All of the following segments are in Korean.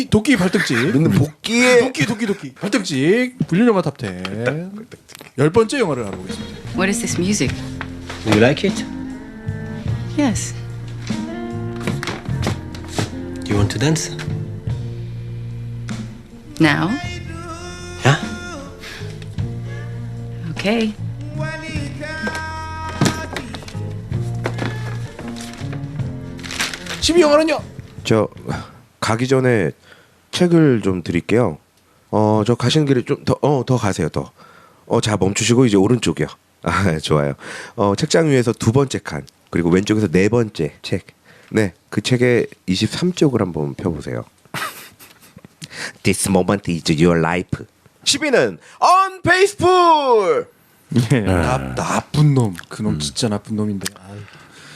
도끼 발등찍. 믿는 복귀에 도끼 발등찍. 불륜 영화 탑10. 10번째 영화를 알아보겠습니다. What is this music? Do you like it? Yes. Do you want to dance? Now? Yeah? Okay. 12영화는요? 저 가기 전에 책을 좀 드릴게요. 저 가시는 길에 좀 더 가세요. 자 멈추시고 이제 오른쪽이요. 아 좋아요. 책장 위에서 두 번째 칸 그리고 왼쪽에서 네 번째 책. 네, 그 책의 23쪽을 한번 펴보세요. This moment is your life. 10위는 Unfaithful. 나쁜 놈. 그놈 진짜 나쁜 놈인데.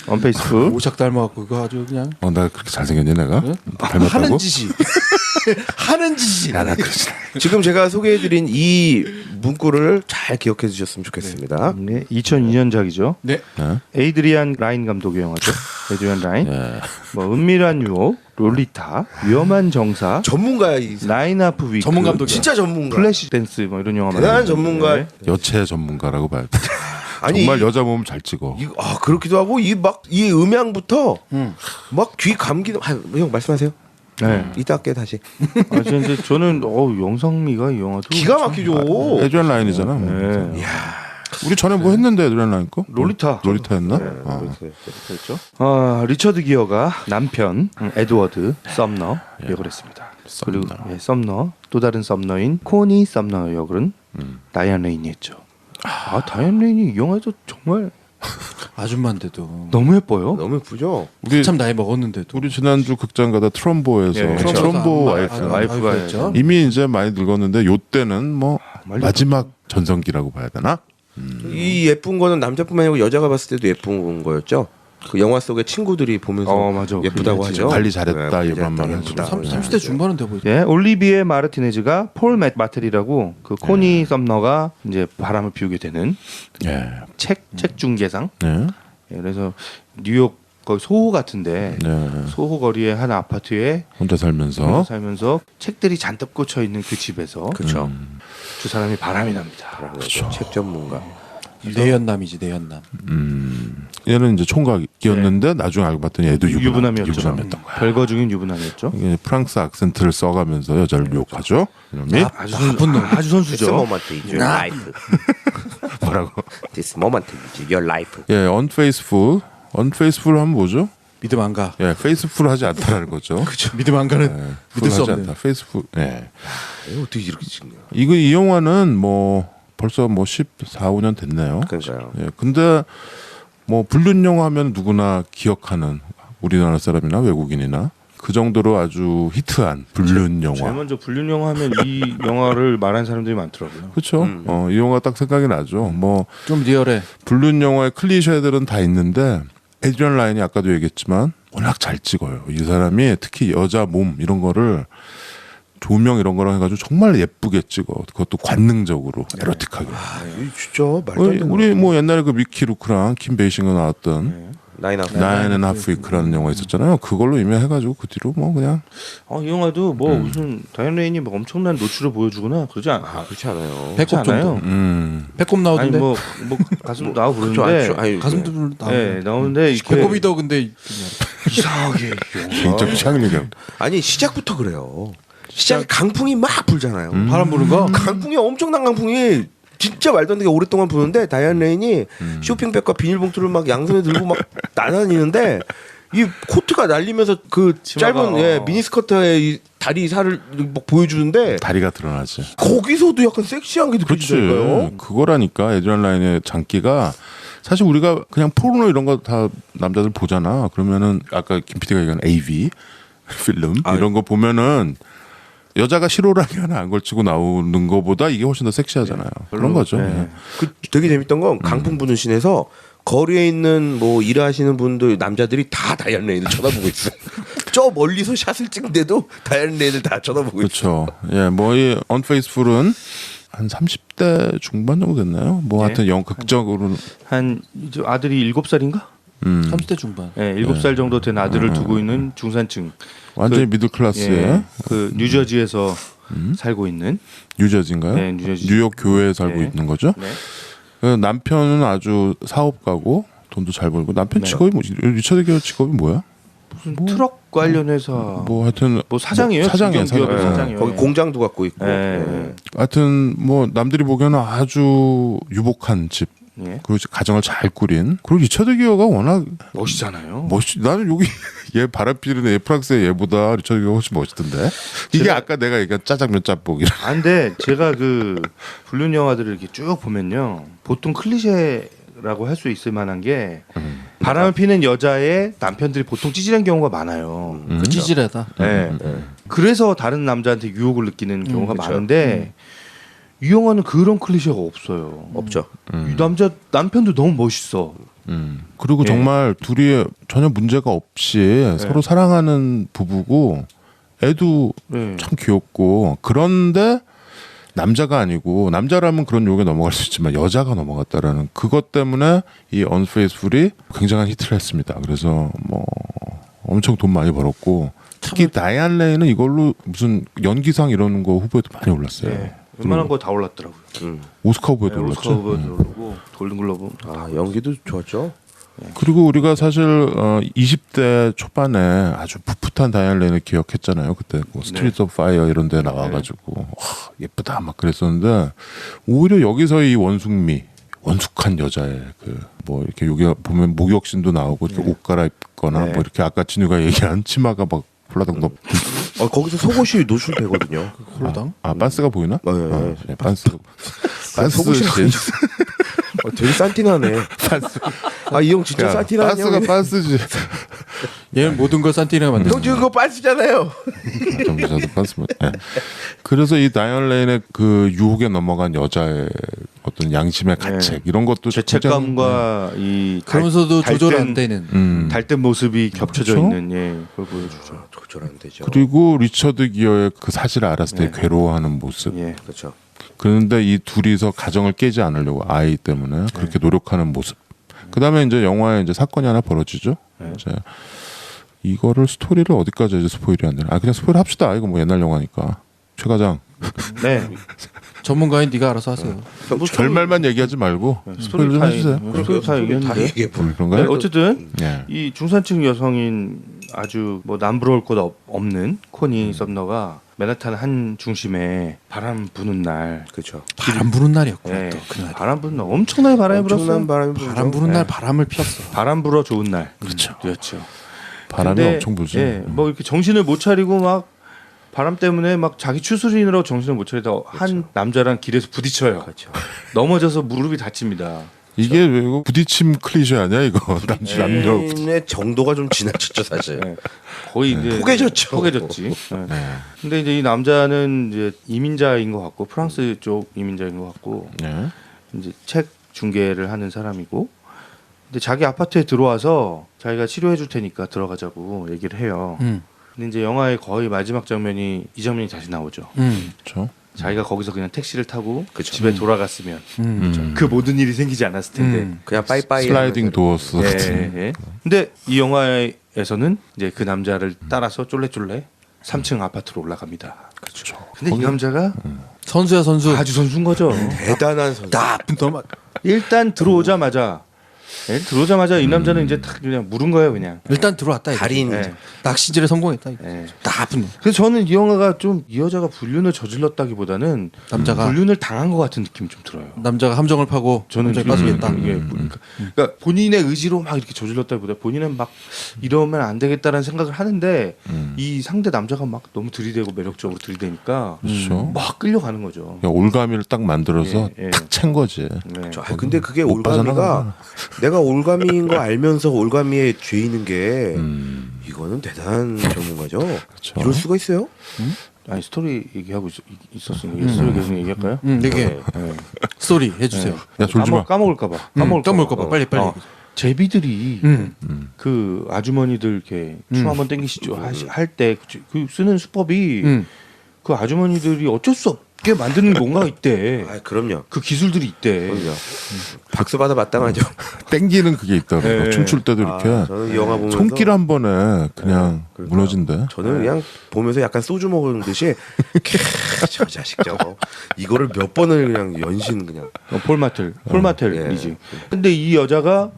언페이스풀. 오작 닮아갖고 그거 아주 그냥. 나 그렇게 잘생겼니 내가? 응? 닮았다고? 하는 짓이. 나 그렇지. 지금 제가 소개해드린 이 문구를 잘 기억해 주셨으면 좋겠습니다. 네, 2002년작이죠. 네. 에이드리안 라인 감독의 영화죠. 에이드리안 라인. 네. 뭐 은밀한 유혹, 롤리타, 위험한 정사, 전문가야 이 라인 아프 위크, 전문 감독이야. 진짜 전문가. 플래시 댄스 뭐 이런 영화 대단한 많이 전문가. 네. 여체 전문가라고 봐야 돼. 아니 정말 여자 몸 잘 찍어. 그렇기도 하고 이 음향부터 막 귀 감기도. 형 말씀하세요. 네. 이따 할게 다시. 근데 저는 영상미가 이 영화도 기가 막히죠. 에드리안 라인이잖아. 네. 우리 전에 뭐 했는데 에드리안 라인 거? 롤리타였나? 그렇죠. 리처드 기어가 남편 에드워드 썸너 역을 했습니다. 그리고 썸너 또 다른 썸너인 코니 썸너 역은 다이안 레인이 했죠. 다이안 레인이 이 영화에서 정말 아줌마인데도 너무 예뻐요. 너무 예쁘죠. 우리 참 나이 먹었는데도. 우리 지난주 극장 가다 트럼보에서 예, 트럼보 와이프가 했죠. 이미 이제 많이 늙었는데 요 때는 뭐 마지막 전성기라고 봐야 되나? 이 예쁜 거는 남자뿐만 아니고 여자가 봤을 때도 예쁜 거였죠. 그 영화 속의 친구들이 보면서 맞아. 예쁘다고 그게 하죠. 관리 잘했다, 네, 이런 말 예쁘다. 하죠. 30대 중반은 돼 보이죠. 예, 올리비에 마르티네즈가 폴 마텔이라고 그 코니 썸너가 이제 바람을 피우게 되는 예. 책 중개상. 네. 예, 그래서 뉴욕 거의 소호 같은데 네. 소호 거리의 한 아파트에 혼자 살면서 살면서 책들이 잔뜩 꽂혀 있는 그 집에서 그렇죠. 두 사람이 바람이 납니다. 책 전문가. 내연남이지 내연남. 얘는 이제 총각이었는데 나중에 알고 봤더니 애도 유부남이었죠. 유부남이었던 거야. 별거 중인 유부남이었죠. 이게 프랑스 악센트를 써가면서 여자를 유혹하죠. 이놈이 아주 선수죠. This moment is your life. 뭐라고? This moment is your life. 예, unfaithful 하면 뭐죠? 믿음 안 가. 예, faithful 하지 않다라는 거죠. 그렇죠. 믿음 안 가는 믿을 수 하지 없는. 않다. faithful. 예. 어떻게 이렇게 찍냐? 이 영화는 뭐 벌써 뭐 14, 15년 됐네요. 그러니까요. 예, 근데 뭐 불륜 영화 하면 누구나 기억하는 우리나라 사람이나 외국인이나 그 정도로 아주 히트한 불륜 제일 영화. 먼저 불륜 영화 하면 이 영화를 말하는 사람들이 많더라고요. 그렇죠. 이 영화 딱 생각이 나죠. 뭐 좀 리얼해. 불륜 영화의 클리셰들은 다 있는데 에드리안 라인이 아까도 얘기했지만 워낙 잘 찍어요. 이 사람이 특히 여자 몸 이런 거를 조명 이런 거랑 해가지고 정말 예쁘게 찍어. 그것도 관능적으로 에로틱하게. 이거 진짜 말도 안 되는 우리 뭐 옛날에 그 미키 루크랑 킴 베이싱가 나왔던 나인 나인 앤 하프 위크라는 영화 있었잖아요. 그걸로 유명해가지고 그 뒤로 뭐 그냥 이 영화도 뭐 무슨 다이안 레인이 뭐 엄청난 노출을 보여주거나 그러지 그렇지 않아요. 배꼽 않아요. 정도. 배꼽 아니 나오던데. 뭐 가슴 나오고 그러는데 가슴도 나오는데. 네, 나오는데 이렇게 배꼽이 더 근데 이상하게. 개인적 취향이니까. 아니 시작부터 그래요. 시작에 강풍이 막 불잖아요. 바람 부는 거. 강풍이 엄청난 강풍이 진짜 말도 안 되게 오랫동안 부는데 다이안 레인이 쇼핑백과 비닐봉투를 막 양손에 들고 막 날아다니는데 이 코트가 날리면서 그 짧은 미니스커트에 이 다리 살을 막 보여주는데 다리가 드러나지. 거기서도 약간 섹시한 게 느껴지잖아요. 그렇지. 그거라니까 에드리안 라인의 장기가 사실 우리가 그냥 포르노 이런 거 다 남자들 보잖아. 그러면은 아까 김 PD가 얘기한 AV 필름 이런 거 보면은 여자가 실오라기 하나 안 걸치고 나오는 거보다 이게 훨씬 더 섹시하잖아요. 그런 거죠. 예. 그 되게 재밌던 건 강풍 부는 씬에서 거리에 있는 뭐 일하시는 분들 남자들이 다 다이안 레인을 쳐다보고 있어요. 저 멀리서 샷을 찍는데도 다이안 레인을 다 쳐다보고 있어요. 그렇죠. 예, 뭐 이 언페이스풀은 한 30대 중반 정도 됐나요? 뭐 하여튼 극적으로는 한 이제 아들이 7살인가? 음. 30대 중반. 예, 7살 정도 된 아들을 두고 있는 중산층. 완전히 그- 미들 클래스에 예, 그 뉴저지에서 살고 있는. 뉴저지인가요? 네, 뉴저지. 뉴욕 교회에 살고 네. 있는 거죠. 네. 그 남편은 아주 사업가고 돈도 잘 벌고 남편 네. 직업이 리처드 기어 직업이 뭐야? 무슨 트럭 관련 회사. 뭐 하여튼 뭐 사장이에요. 사장이에요. 중견기업의 사장. 사장이에요. 거기 예. 공장도 갖고 있고. 예, 예. 하여튼 뭐 남들이 보기에는 아주 유복한 집 예. 그리고 가정을 잘 꾸린 그리고 리처드 기어가 워낙 멋있잖아요. 나는 여기 얘 바람피는 얘 프랑스의 얘보다 리처드 기어가 훨씬 멋있던데 이게 제가- 아까 내가 얘기한 짜장면 짬뽕이라 아, 근데 제가 그 불륜 영화들을 이렇게 쭉 보면요, 보통 클리셰라고 할 수 있을 만한 게 바람을 피는 여자의 남편들이 보통 찌질한 경우가 많아요. 그 찌질하다. 네. 그래서 다른 남자한테 유혹을 느끼는 경우가 그쵸. 많은데 이 영화는 그런 클리셰가 없어요. 없죠. 이 남편도 너무 멋있어. 그리고 예. 정말 둘이 전혀 문제가 없이 서로 사랑하는 부부고 애도 네. 참 귀엽고 그런데 남자가 아니고 남자라면 그런 욕에 넘어갈 수 있지만 여자가 넘어갔다라는 그것 때문에 이 Unfaithful이 굉장한 히트를 했습니다. 그래서 뭐 엄청 돈 많이 벌었고 특히 다이안 레이는 이걸로 무슨 연기상 이런 거 후보에도 많이 올랐어요. 네. 웬만한 거 다 올랐더라고요. 오스카 후보에도 네, 올랐죠. 오스카 후보도 오르고 골든글러브. 아 연기도 좋았죠. 그리고 우리가 사실 20대 초반에 아주 풋풋한 다이안 레인을 기억했잖아요. 그때 뭐 스트리트 오브 파이어 이런 데 나와가지고 와, 예쁘다 막 그랬었는데 오히려 여기서 이 원숙한 여자의 그 뭐 이렇게 여기 보면 목욕신도 나오고 이렇게 옷 갈아입거나 네. 뭐 이렇게 아까 진우가 얘기한 치마가 막 홀라덩덩 거기서 속옷이 노출되거든요. 홀라당? 빤스가 보이나? 네, 네. 네, 빤스 속옷이라고 되게 산티나네. 아 이 형 진짜 산티나네. 빤스가 빤스지. 얘는 모든 걸 산티나가 만든. 형 지금 그거 빤스잖아요. 정부자도 빤스. 네. 그래서 이 다이언 레인의 그 유혹에 넘어간 여자의 어떤 양심의 가책 이런 것도 죄책감과 이 그러면서도 조절 달된- 안 되는. 달된 모습이 겹쳐져 그렇죠? 있는 예 그걸 보여주죠. 조절 안 되죠. 그리고 리처드 기어의 그 사실을 알았을 때 네. 괴로워하는 모습. 예. 그렇죠. 그런데 이 둘이서 가정을 깨지 않으려고 아이 때문에 그렇게 노력하는 모습. 그다음에 이제 영화에 이제 사건이 하나 벌어지죠. 이제 이거를 스토리를 어디까지 이제 스포일이 안 되나? 아 그냥 스포일 합시다. 이거 뭐 옛날 영화니까. 최 과장 네. 전문가인 네가 알아서 하세요. 결말만 얘기하지 말고 스포일 좀 해주세요. 스토리 다 다 얘기했는데. 얘기해 보. 네, 그런가요? 어쨌든 예. 이 중산층 여성인 아주 뭐 남부러울 것 없는 코니 썸너가 맨하탄 한 중심에 바람 부는 날, 그렇죠. 바람 부는 날이었구나 예, 또 그날. 바람 부는 날 엄청나게 바람이 엄청난 불었어요. 바람이 불죠. 바람 부는 날 바람을 피웠어. 바람 불어 좋은 날. 그렇죠. 그렇죠. 바람이 근데, 엄청 불죠. 예, 뭐 이렇게 정신을 못 차리고 막 바람 때문에 막 자기 추스리느라고 정신을 못 차리다 한 남자랑 길에서 부딪혀요. 그렇죠. 넘어져서 무릎이 다칩니다. 이게 왜 이거 부딪힘 클리셰 아니야 이거 남녀. 의 정도가 좀 지나쳤죠 사실. 예. 거의 이제 포개졌죠. 포개졌지. 예. 근데 이제 이 남자는 이제 이민자인 것 같고 프랑스 쪽 이민자인 것 같고 예. 이제 책 중개를 하는 사람이고, 근데 자기 아파트에 들어와서 자기가 치료해 줄 테니까 들어가자고 얘기를 해요. 근데 이제 영화의 거의 마지막 장면이 이 장면이 다시 나오죠. 그렇죠. 자기가 거기서 그냥 택시를 타고 그쵸. 집에 돌아갔으면 그 모든 일이 생기지 않았을 텐데. 그냥 빠이빠이. 슬라이딩 도어스 예, 같은. 예. 근데 이 영화에서는 이제 그 남자를 따라서 쫄래쫄래 3층 아파트로 올라갑니다. 그렇죠. 근데 이 남자가 선수야 선수. 아주 선수인 거죠. 대단한 선수. 나쁜 놈. 일단 들어오자마자 이 남자는 이제 딱 그냥 물은 거예요, 그냥. 일단 들어왔다. 이거. 달인. 예. 낚시질에 성공했다. 이거. 예. 나쁜 놈. 그래서 저는 이 영화가 좀 이 여자가 불륜을 저질렀다기보다는 남자가 불륜을 당한 것 같은 느낌이 좀 들어요. 남자가 함정을 파고 저는 함정에 빠지겠다. 그러니까 본인의 의지로 막 이렇게 저질렀다기보다 본인은 막 이러면 안 되겠다라는 생각을 하는데 이 상대 남자가 막 너무 들이대고 매력적으로 들이대니까 그렇죠. 막 끌려가는 거죠. 그냥 올가미를 딱 만들어서 예, 예. 탁 찬 거지. 네. 아, 근데 그게 못 올가미가 빠져나가나. 내가 올가미인 거 알면서 올가미에 죄이는 게 이거는 대단한 전문가죠. 이럴 수가 있어요? 아니 스토리 얘기하고 있었으니까 스토리 계속 얘기할까요? 이게 스토리 해주세요. 야 졸지 마. 까먹을까봐. 까먹을까봐 빨리. 제비들이 그 아주머니들 이렇게 춤 한번 땡기시죠 할 때 그 쓰는 수법이 그 아주머니들이 어쩔 수 만드는 뭔가 있대. 아 그럼요. 그 기술들이 있대. 그럼요. 박수 받아 마땅하죠. 땡기는 그게 있더라고요. 네. 춤출 때도 이렇게 저는 이 영화 보면서 손길 한 번에 그냥 그러니까 무너진대. 저는 그냥 보면서 약간 소주 먹는 듯이 저 자식 저거 이거를 몇 번을 그냥 연신 그냥 폴마텔이지. 근데 이 여자가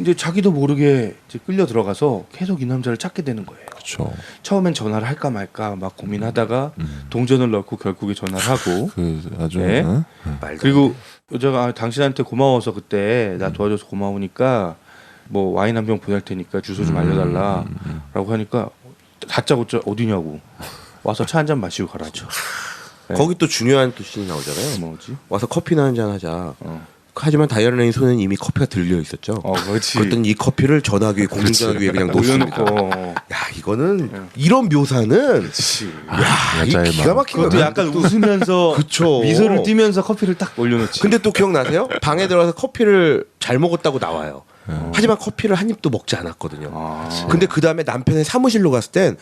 이제 자기도 모르게 이제 끌려 들어가서 계속 이 남자를 찾게 되는 거예요. 그렇죠. 처음엔 전화를 할까 말까 막 고민하다가 동전을 넣고 결국에 전화를 하고 그 아주 네. 말도 그리고 여자가 당신한테 고마워서 그때 나 도와줘서 고마우니까 뭐 와인 한 병 보낼 테니까 주소 좀 알려달라라고 하니까 다짜고짜 어디냐고 와서 차 한 잔 마시고 가라죠. 네. 거기 또 중요한 또 씬이 나오잖아요. 뭐지? 와서 커피나 한잔 하자. 하지만 다이아나 레인 손에는 이미 커피가 들려 있었죠. 그렇지. 그랬더니 이 커피를 전화기에 공중전화기에 그냥 놓습니다. 올려놓고. 야 이거는 이런 묘사는 야 이 여자의 기가 마음. 막힌 그것도 거. 약간 웃으면서 그쵸. 미소를 띠면서 커피를 딱 올려놓지. 근데 또 기억나세요? 방에 들어가서 커피를 잘 먹었다고 나와요. 하지만 커피를 한 입도 먹지 않았거든요. 근데 그 다음에 남편의 사무실로 갔을 땐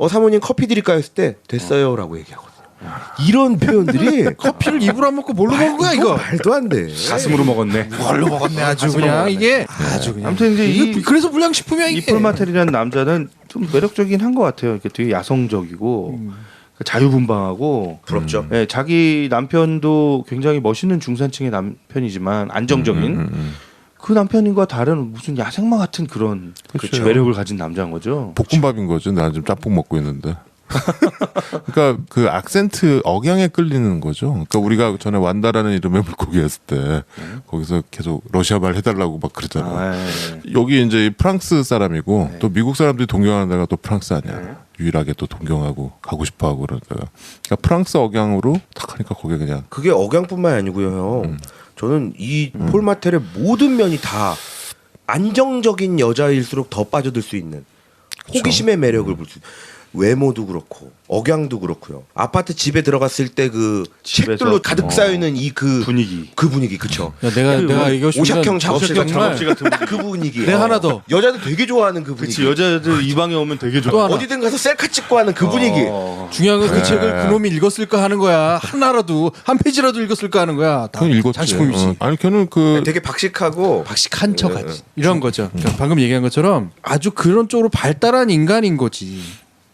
사모님 커피 드릴까요? 했을 때 됐어요라고 얘기하거든요. 이런 표현들이 커피를 입으로 안 먹고 뭘로 먹은 거야 이거? 말도 안 돼. 가슴으로 먹었네. 뭘로 먹었네 아주 그냥 이게 아주 그냥. 아무튼 이제 이거 그래서 불량식품이야 이 이게. 폴마텔이라는 남자는 좀 매력적인 한 것 같아요. 이렇게 되게 야성적이고 자유분방하고 부럽죠. 예, 자기 남편도 굉장히 멋있는 중산층의 남편이지만 안정적인 그 남편과 다른 무슨 야생마 같은 그런 그렇죠. 매력을 가진 남자인 거죠. 볶음밥인 거죠. 나 지금 짬뽕 먹고 있는데. 그러니까 그 악센트 억양에 끌리는 거죠. 그러니까 우리가 전에 완다라는 이름의 물고기 했을 때 거기서 계속 러시아말 해달라고 막 그러잖아. 여기 이제 프랑스 사람이고 또 미국 사람들이 동경하는 데가 또 프랑스 아니야. 유일하게 또 동경하고 가고 싶어하고 그런 데가. 그러니까 프랑스 억양으로 딱 하니까 거기에 그냥 그게 억양뿐만 아니고요. 형. 저는 이 폴마텔의 모든 면이 다 안정적인 여자일수록 더 빠져들 수 있는 호기심의 매력을 볼 수 있는. 외모도 그렇고 억양도 그렇고요. 아파트 집에 들어갔을 때 그 집에서, 책들로 가득 쌓여 있는 이 그 분위기. 그쵸. 야, 내가 얘기하고 싶은 오샥형 건 작업실 정말 같은 그 분위기. 내가 하나 더. 여자들 되게 좋아하는 그 분위기. 그렇지 여자들 이 방에 오면 되게 또 좋아. 하나. 어디든 가서 셀카 찍고 하는 그 분위기. 중요한 건 그 책을 그놈이 읽었을까 하는 거야. 하나라도 한 페이지라도 읽었을까 하는 거야. 다 그건 읽었지. 장식품이지. 아니 걔는 그 되게 박식하고 박식한 척하지. 이런 거죠. 그러니까 방금 얘기한 것처럼 아주 그런 쪽으로 발달한 인간인 거지.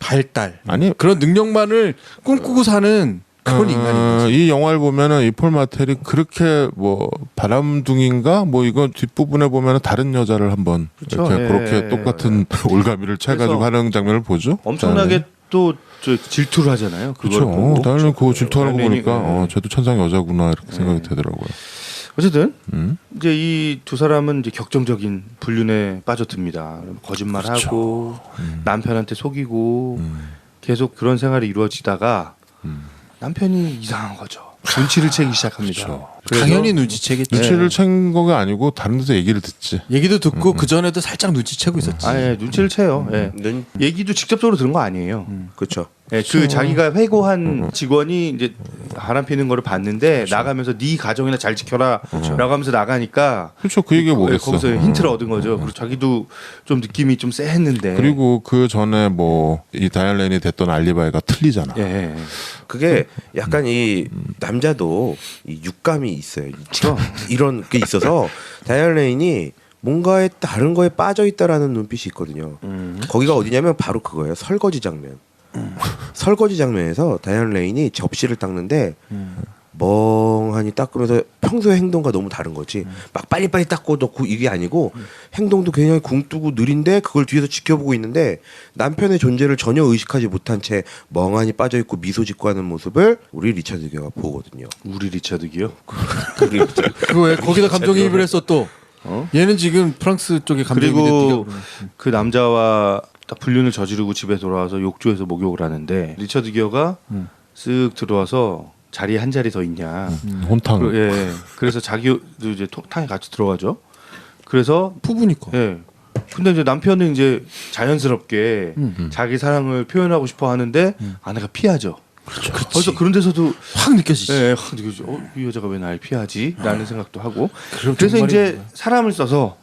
발달. 아니 그런 능력만을 꿈꾸고 사는 그런 인간인 거지. 이 영화를 보면은 이 폴 마텔이 그렇게 뭐 바람둥인가 뭐 이거 뒷부분에 보면은 다른 여자를 한번 그쵸, 이렇게 예. 그렇게 똑같은 올가미를 채가지고 그래서 하는 장면을 보죠. 엄청나게 또 저 질투를 하잖아요. 그걸 그렇죠. 보고. 당연히 그거 질투하는 거 당연히, 보니까 예. 쟤도 천상 여자구나 이렇게 생각이 되더라고요. 어쨌든 이제 이 두 사람은 이제 격정적인 불륜에 빠져듭니다. 거짓말하고 남편한테 속이고 계속 그런 생활이 이루어지다가 남편이 이상한 거죠. 눈치를 채기 시작합니다. 그렇죠. 그래서 당연히 눈치채겠지. 눈치를 챈 거가 아니고 다른 데서 얘기를 듣지. 얘기도 듣고 그 전에도 살짝 눈치채고 있었지. 아예 눈치를 채요. 예. 얘기도 직접적으로 들은 거 아니에요. 그렇죠. 예, 그 자기가 회고한 직원이 이제 바람 피는 거를 봤는데 나가면서 네 가정이나 잘 지켜라라고 하면서 나가니까 그렇죠. 그 얘기가 뭐겠어. 거기서 힌트를 얻은 거죠. 그리고 자기도 좀 느낌이 좀 쎄했는데. 그리고 그 전에 뭐 이 다이얼렌이 됐던 알리바이가 틀리잖아. 예. 그게 약간 이 남자도 이 육감이 있어요. 이런 게 있어서 다이안 레인이 뭔가에 다른 거에 빠져 있다라는 눈빛이 있거든요. 거기가 어디냐면 바로 그거예요. 설거지 장면. 설거지 장면에서 다이안 레인이 접시를 닦는데 멍하니 닦으면서 평소의 행동과 너무 다른 거지. 막 빨리빨리 닦고 넣고 이게 아니고 행동도 굉장히 궁뜨고 느린데 그걸 뒤에서 지켜보고 있는데 남편의 존재를 전혀 의식하지 못한 채 멍하니 빠져있고 미소 짓고 하는 모습을 우리 리처드 기어가 보거든요. 우리 리처드 기요? 그거 왜 거기다 감정이입을 했어 또. 얘는 지금 프랑스 쪽에 감정이입이 그리고 됐대요. 그 남자와 딱 불륜을 저지르고 집에 돌아와서 욕조에서 목욕을 하는데 리처드 기어가 쓱 들어와서 자리에 한 자리 더 있냐. 혼탕. 예. 그래서 자기도 이제 탕에 같이 들어가죠. 그래서 부부니까. 예. 근데 이제 남편은 이제 자연스럽게 자기 사랑을 표현하고 싶어 하는데 아내가 피하죠. 그렇죠. 그래서 그런 데서도 확 느껴지지. 예, 확 느껴지죠. 이 여자가 왜 날 피하지? 라는 생각도 하고. 그럼 그래서 정말이 이제 뭐야. 사람을 써서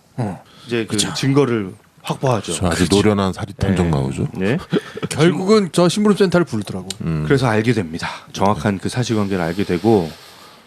이제 그 증거를 확보하죠. 저 아주 노련한 사리 탐정 네. 나오죠. 네. 결국은 저 심부름센터를 부르더라고. 그래서 알게 됩니다. 정확한 그 사실관계를 알게 되고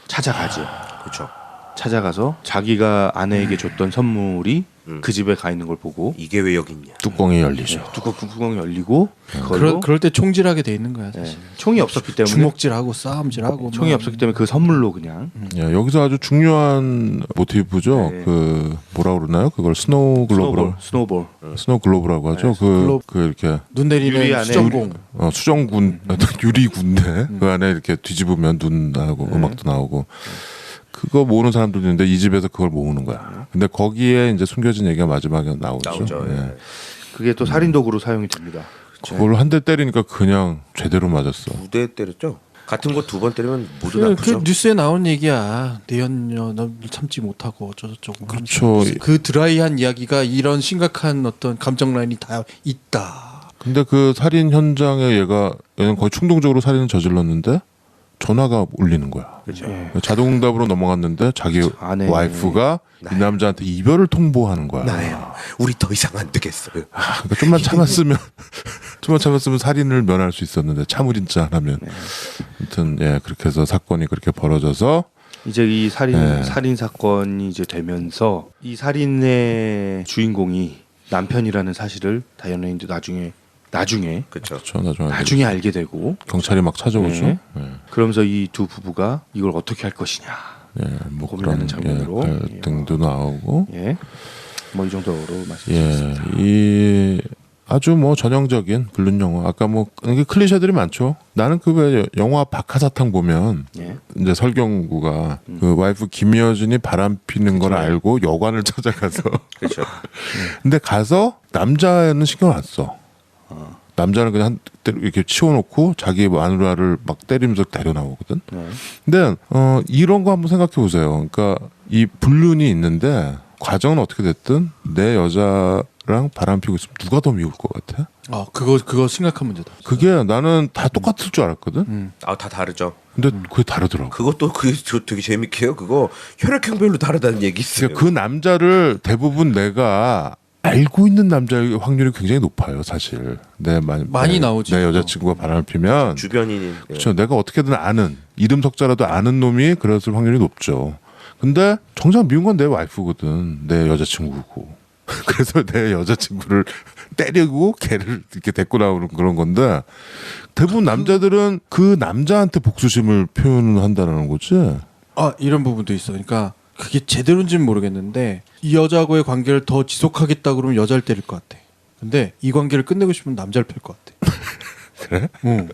찾아가죠. 그렇죠. 찾아가서 자기가 아내에게 줬던 선물이 그 집에 가 있는 걸 보고 이게 왜 여기 있냐? 뚜껑이 열리죠. 뚜껑이 열리고 그걸로 그럴 때 총질하게 돼 있는 거야. 네, 사실. 총이 없었기 때문에 주먹질하고 싸움질하고 총이 없었기 때문에 그 선물로 그냥 예, 여기서 아주 중요한 모티브죠. 네. 그 뭐라 그러나요? 그걸 스노우 글로브라고 스노우볼 스노우 글로브라고 하죠. 네, 그 이렇게 눈 내리는 유리 안에 수정공. 수정군 유리군데 그 안에 이렇게 뒤집으면 눈 나오고 음악도 나오고 그거 모으는 사람들도 있는데 이 집에서 그걸 모으는 거야. 근데 거기에 이제 숨겨진 얘기가 마지막에 나오죠. 나오죠. 예. 예. 그게 또 살인 도구로 사용이 됩니다. 그걸 한 대 때리니까 그냥 제대로 맞았어. 2대 때렸죠. 같은 거 2번 때리면 모두 그 나쁘죠. 뉴스에 나온 얘기야. 내연녀 너 참지 못하고 어쩌고저쩌고. 그렇죠. 그 드라이한 이야기가 이런 심각한 어떤 감정 라인이 다 있다. 근데 그 살인 현장에 얘는 거의 충동적으로 살인을 저질렀는데 전화가 울리는 거야. 그렇죠. 예. 자동응답으로 넘어갔는데 자기 아내. 와이프가 이 남자한테 이별을 통보하는 거야. 나예요. 우리 더 이상 안 되겠어요. 그러니까 좀만 참았으면 살인을 면할 수 있었는데 참을인자 하면. 아무튼 예 그렇게 해서 사건이 그렇게 벌어져서 이제 이 네. 살인 사건이 이제 되면서 이 살인의 주인공이 남편이라는 사실을 다이언 레인도 나중에 그렇죠. 저 나중에 알게 되고 경찰이 막 찾아오죠. 네. 예. 그러면서 이 두 부부가 이걸 어떻게 할 것이냐. 예, 뭐 고민하는 그런 장면으로. 갈등도 나오고 예. 뭐 이 정도로 예, 말씀드렸습니다. 이 아주 뭐 전형적인 불륜 영화. 아까 뭐 이게 클리셰들이 많죠. 나는 그 왜 영화 박하사탕 보면 예. 이제 설경구가 그 와이프 김여준이 바람 피는 걸 알고 여관을 찾아가서 그렇죠. 근데 가서 남자는 신경 안 써. 남자는 그냥 이렇게 치워놓고 자기 마누라를 막 때리면서 데려 나오거든. 네. 근데 이런 거 한번 생각해 보세요. 그러니까 이 불륜이 있는데 과정은 어떻게 됐든 내 여자랑 바람 피고 있으면 누가 더 미울 것 같아? 그거 심각한 문제다. 그게 나는 다 똑같을 줄 알았거든. 아, 다 다르죠. 근데 그게 다르더라고. 그것도 저 되게 재밌게 해요. 그거 혈액형별로 다르다는 얘기 있어요. 그러니까 그 남자를 대부분 내가 알고 있는 남자의 확률이 굉장히 높아요, 사실. 많이 나오지. 내 여자친구가 바람을 피면 주변인이 그렇죠. 내가 어떻게든 아는 이름 석자라도 아는 놈이 그랬을 확률이 높죠. 근데 정작 미운 건 내 와이프거든. 내 여자친구고. 그래서 내 여자친구를 때리고 걔를 이렇게 데리고 나오는 그런 건데 대부분 남자들은 그 남자한테 복수심을 표현한다는 거지. 이런 부분도 있어. 그러니까 그게 제대로인지는 모르겠는데 이 여자하고의 관계를 더 지속하겠다 그러면 여자를 때릴 것 같아. 근데 이 관계를 끝내고 싶으면 남자를 팰 것 같아. 그래? 응.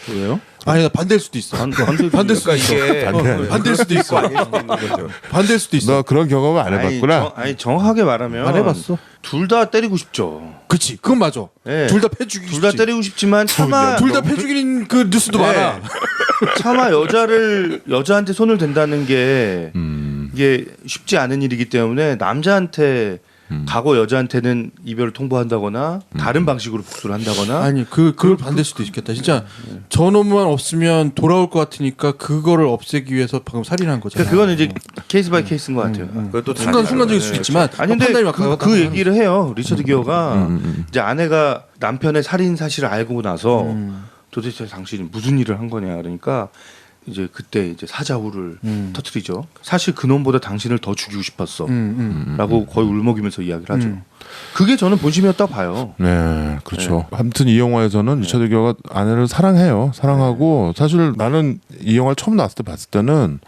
왜요? 아니 나 반대일 수도 있어. 반대일 수도 있어. 이게 반대일 수도 있어. 아닐 수도 있는 거죠. 반대일 수도 있어. 너 그런 경험을 안 해봤구나. 아니 정확하게 말하면 안 해봤어. 둘 다 때리고 싶죠. 그치, 그건 맞아. 네. 둘 다 패 죽이고 둘 다 싶지. 때리고 싶지만 차마 둘 다 패 죽이는 그 뉴스도 네. 많아. 차마 여자한테 손을 댄다는 게 이게 쉽지 않은 일이기 때문에 남자한테 과거 여자한테는 이별을 통보한다거나 다른 방식으로 복수를 한다거나 아니 그걸 반대일 수도 있겠다. 진짜 저놈만 없으면 돌아올 것 같으니까 그거를 없애기 위해서 방금 살인한 거잖아. 그러니까 그거는 이제 케이스 바이 케이스인 것 같아요. 그것도 순간적일 수 있지만 아니 근데 판단이 막 그 얘기를 해요. 리처드 기어가 이제 아내가 남편의 살인 사실을 알고 나서 도대체 당신이 무슨 일을 한 거냐 그러니까 이제 그때 이제 사자후를 터뜨리죠. 사실 그놈보다 당신을 더 죽이고 싶었어. 라고 거의 울먹이면서 이야기를 하죠. 그게 저는 본심이었다 봐요. 네, 그렇죠. 아무튼 이 영화에서는 리처드 기어가 아내를 사랑해요. 사랑하고 사실 나는 이 영화를 처음 나왔을 때 봤을 때는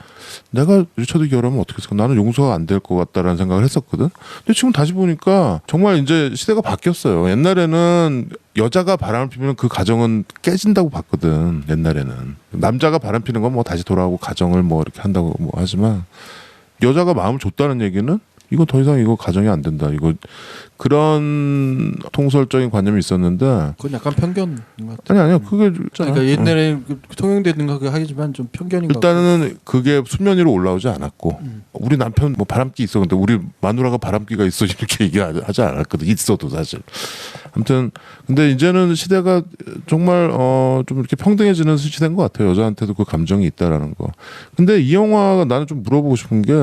내가 리처드 기어라면 어떻게 했을까? 나는 용서가 안 될 것 같다라는 생각을 했었거든. 근데 지금 다시 보니까 정말 이제 시대가 바뀌었어요. 옛날에는 여자가 바람을 피면 그 가정은 깨진다고 봤거든. 옛날에는 남자가 바람 피는 건 뭐 다시 돌아오고 가정을 뭐 이렇게 한다고 뭐 하지만 여자가 마음을 줬다는 얘기는 이거 더 이상 이거 가정이 안 된다. 이거 그런 통설적인 관념이 있었는데 그건 약간 편견인 것 같아. 아니요 그게 그러니까 옛날에 통용되는 거 하겠지만 좀 편견인 것 같아. 일단은 그게 수면 위로 올라오지 않았고 우리 남편 뭐 바람기 있어 근데 우리 마누라가 바람기가 있어 이렇게 얘기하지 않았거든. 있어도 사실. 아무튼 근데 이제는 시대가 정말 좀 이렇게 평등해지는 시대인 것 같아요. 여자한테도 그 감정이 있다라는 거. 근데 이 영화가 나는 좀 물어보고 싶은 게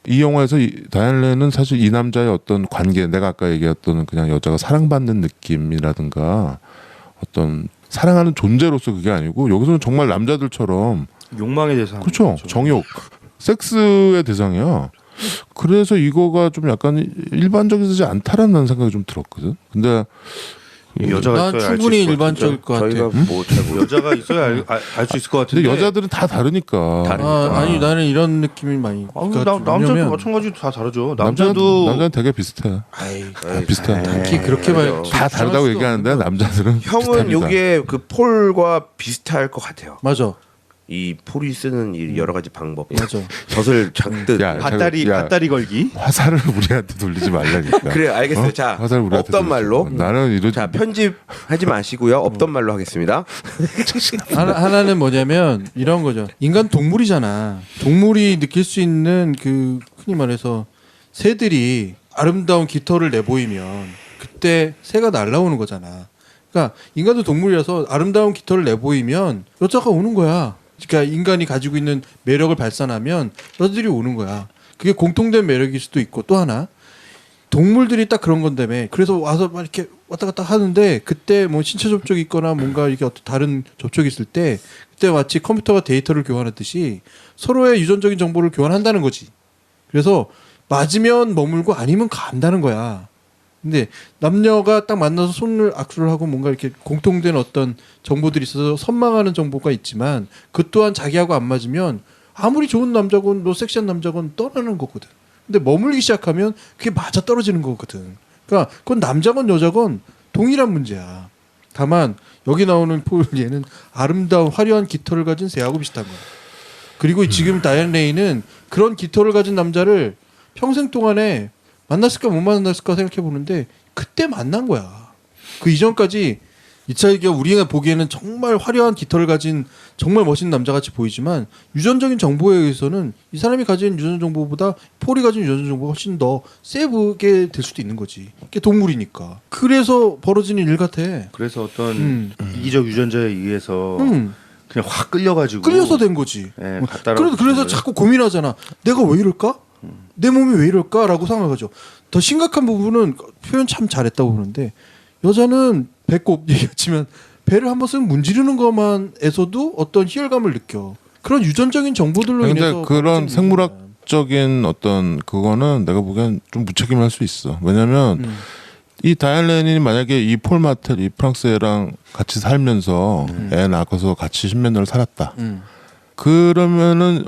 이 영화에서 다이안 레인은 사실 이 남자의 어떤 관계, 내가 아까 얘기했던 그냥 여자가 사랑받는 느낌이라든가 어떤 사랑하는 존재로서 그게 아니고 여기서는 정말 남자들처럼 욕망의 대상. 그렇죠. 정욕, 섹스의 대상이야. 그래서 이거가 좀 약간 일반적이지 않다라는 생각이 좀 들었거든. 근데 여자가 난 있어야 충분히 알수 있을 것 일반적일 것 같아. 저희가 뭐잘 모르. 여자가 있어야 알 수 있을 것 같은데. 근데 여자들은 다 다르니까. 아니 나는 이런 느낌이 많이. 남자도 왜냐면 마찬가지로 다 다르죠. 남자는 되게 비슷해. 아이, 다 비슷해. 특히 그렇게 말 다 다르다고 얘기하는데 남자들은 형은 비슷합니다. 여기에 그 폴과 비슷할 것 같아요. 맞아. 이 폴이 쓰는 이 여러 가지 방법. 맞아. 젖을 잔뜩. 야, 밭다리 걸기. 화살을 우리한테 돌리지 말라니까. 그래 알겠어요. 어? 자 화살을 우리한테 없던 돌리지 말로. 마. 나는 이런 자 편집하지 마시고요. 없던 말로 하겠습니다. 하나는 뭐냐면 이런 거죠. 인간 동물이잖아. 동물이 느낄 수 있는 그 흔히 말해서 새들이 아름다운 깃털을 내보이면 그때 새가 날아오는 거잖아. 그러니까 인간도 동물이라서 아름다운 깃털을 내보이면 여자가 오는 거야. 그러니까 인간이 가지고 있는 매력을 발산하면 여자들이 오는 거야. 그게 공통된 매력일 수도 있고 또 하나 동물들이 딱 그런 건다며. 그래서 와서 막 이렇게 왔다 갔다 하는데 그때 뭐 신체 접촉이 있거나 뭔가 이렇게 어떤 다른 접촉이 있을 때 그때 마치 컴퓨터가 데이터를 교환하듯이 서로의 유전적인 정보를 교환한다는 거지. 그래서 맞으면 머물고 아니면 간다는 거야. 근데 남녀가 딱 만나서 손을 악수를 하고 뭔가 이렇게 공통된 어떤 정보들이 있어서 선망하는 정보가 있지만 그 또한 자기하고 안 맞으면 아무리 좋은 남자건 뭐 섹시한 남자건 떠나는 거거든. 근데 머물기 시작하면 그게 맞아 떨어지는 거거든. 그러니까 그건 남자건 여자건 동일한 문제야. 다만 여기 나오는 폴 얘는 아름다운 화려한 깃털을 가진 새하고 비슷한 거야. 그리고 지금 다이안 레인은 그런 깃털을 가진 남자를 평생 동안에 만났을까 못 만났을까 생각해 보는데 그때 만난 거야. 그 이전까지 이차이가 우리가 보기에는 정말 화려한 깃털을 가진 정말 멋있는 남자같이 보이지만 유전적인 정보에 의해서는 이 사람이 가진 유전 정보보다 폴이 가진 유전 정보가 훨씬 더 세게 될 수도 있는 거지. 이게 동물이니까. 그래서 벌어지는 일 같아. 그래서 어떤 이기적 유전자에 의해서 그냥 확 끌려가지고 끌려서 된 거지. 예, 그래서 자꾸 고민하잖아. 내가 왜 이럴까? 내 몸이 왜 이럴까라고 생각하죠. 더 심각한 부분은 표현 참 잘했다고 보는데 여자는 배꼽 얘기했지만 배를 한번 쓱 문지르는 것만에서도 어떤 희열감을 느껴. 그런 유전적인 정보들로 근데 인해서 그런 벌어지는 생물학적인 어떤 그거는 내가 보기엔 좀 무책임할 수 있어. 왜냐면 이 다이안 레인이 만약에 이 폴 마텔 이 프랑스 애랑 같이 살면서 애 낳고서 같이 10몇 년을 살았다. 그러면은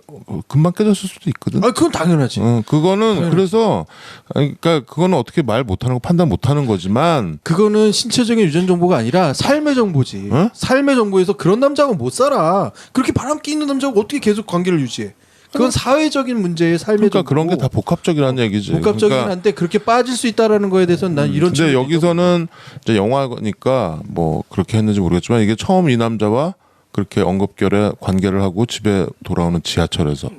금방 깨졌을 수도 있거든. 아, 그건 당연하지. 그거는 그래서 그러니까 그거는 어떻게 말 못하는 거 판단 못하는 거지만 그거는 신체적인 유전 정보가 아니라 삶의 정보지. 어? 삶의 정보에서 그런 남자하고 못 살아. 그렇게 바람기 있는 남자하고 어떻게 계속 관계를 유지해? 그건 사회적인 문제의 삶의 그러니까 정보고. 그런 게 다 복합적이라는 얘기지. 복합적이긴 그러니까 한데 그렇게 빠질 수 있다라는 거에 대해서는 난 이런. 근데 여기서는 이제 영화니까 뭐 그렇게 했는지 모르겠지만 이게 처음 이 남자와 그렇게 언급결에 관계를 하고 집에 돌아오는 지하철에서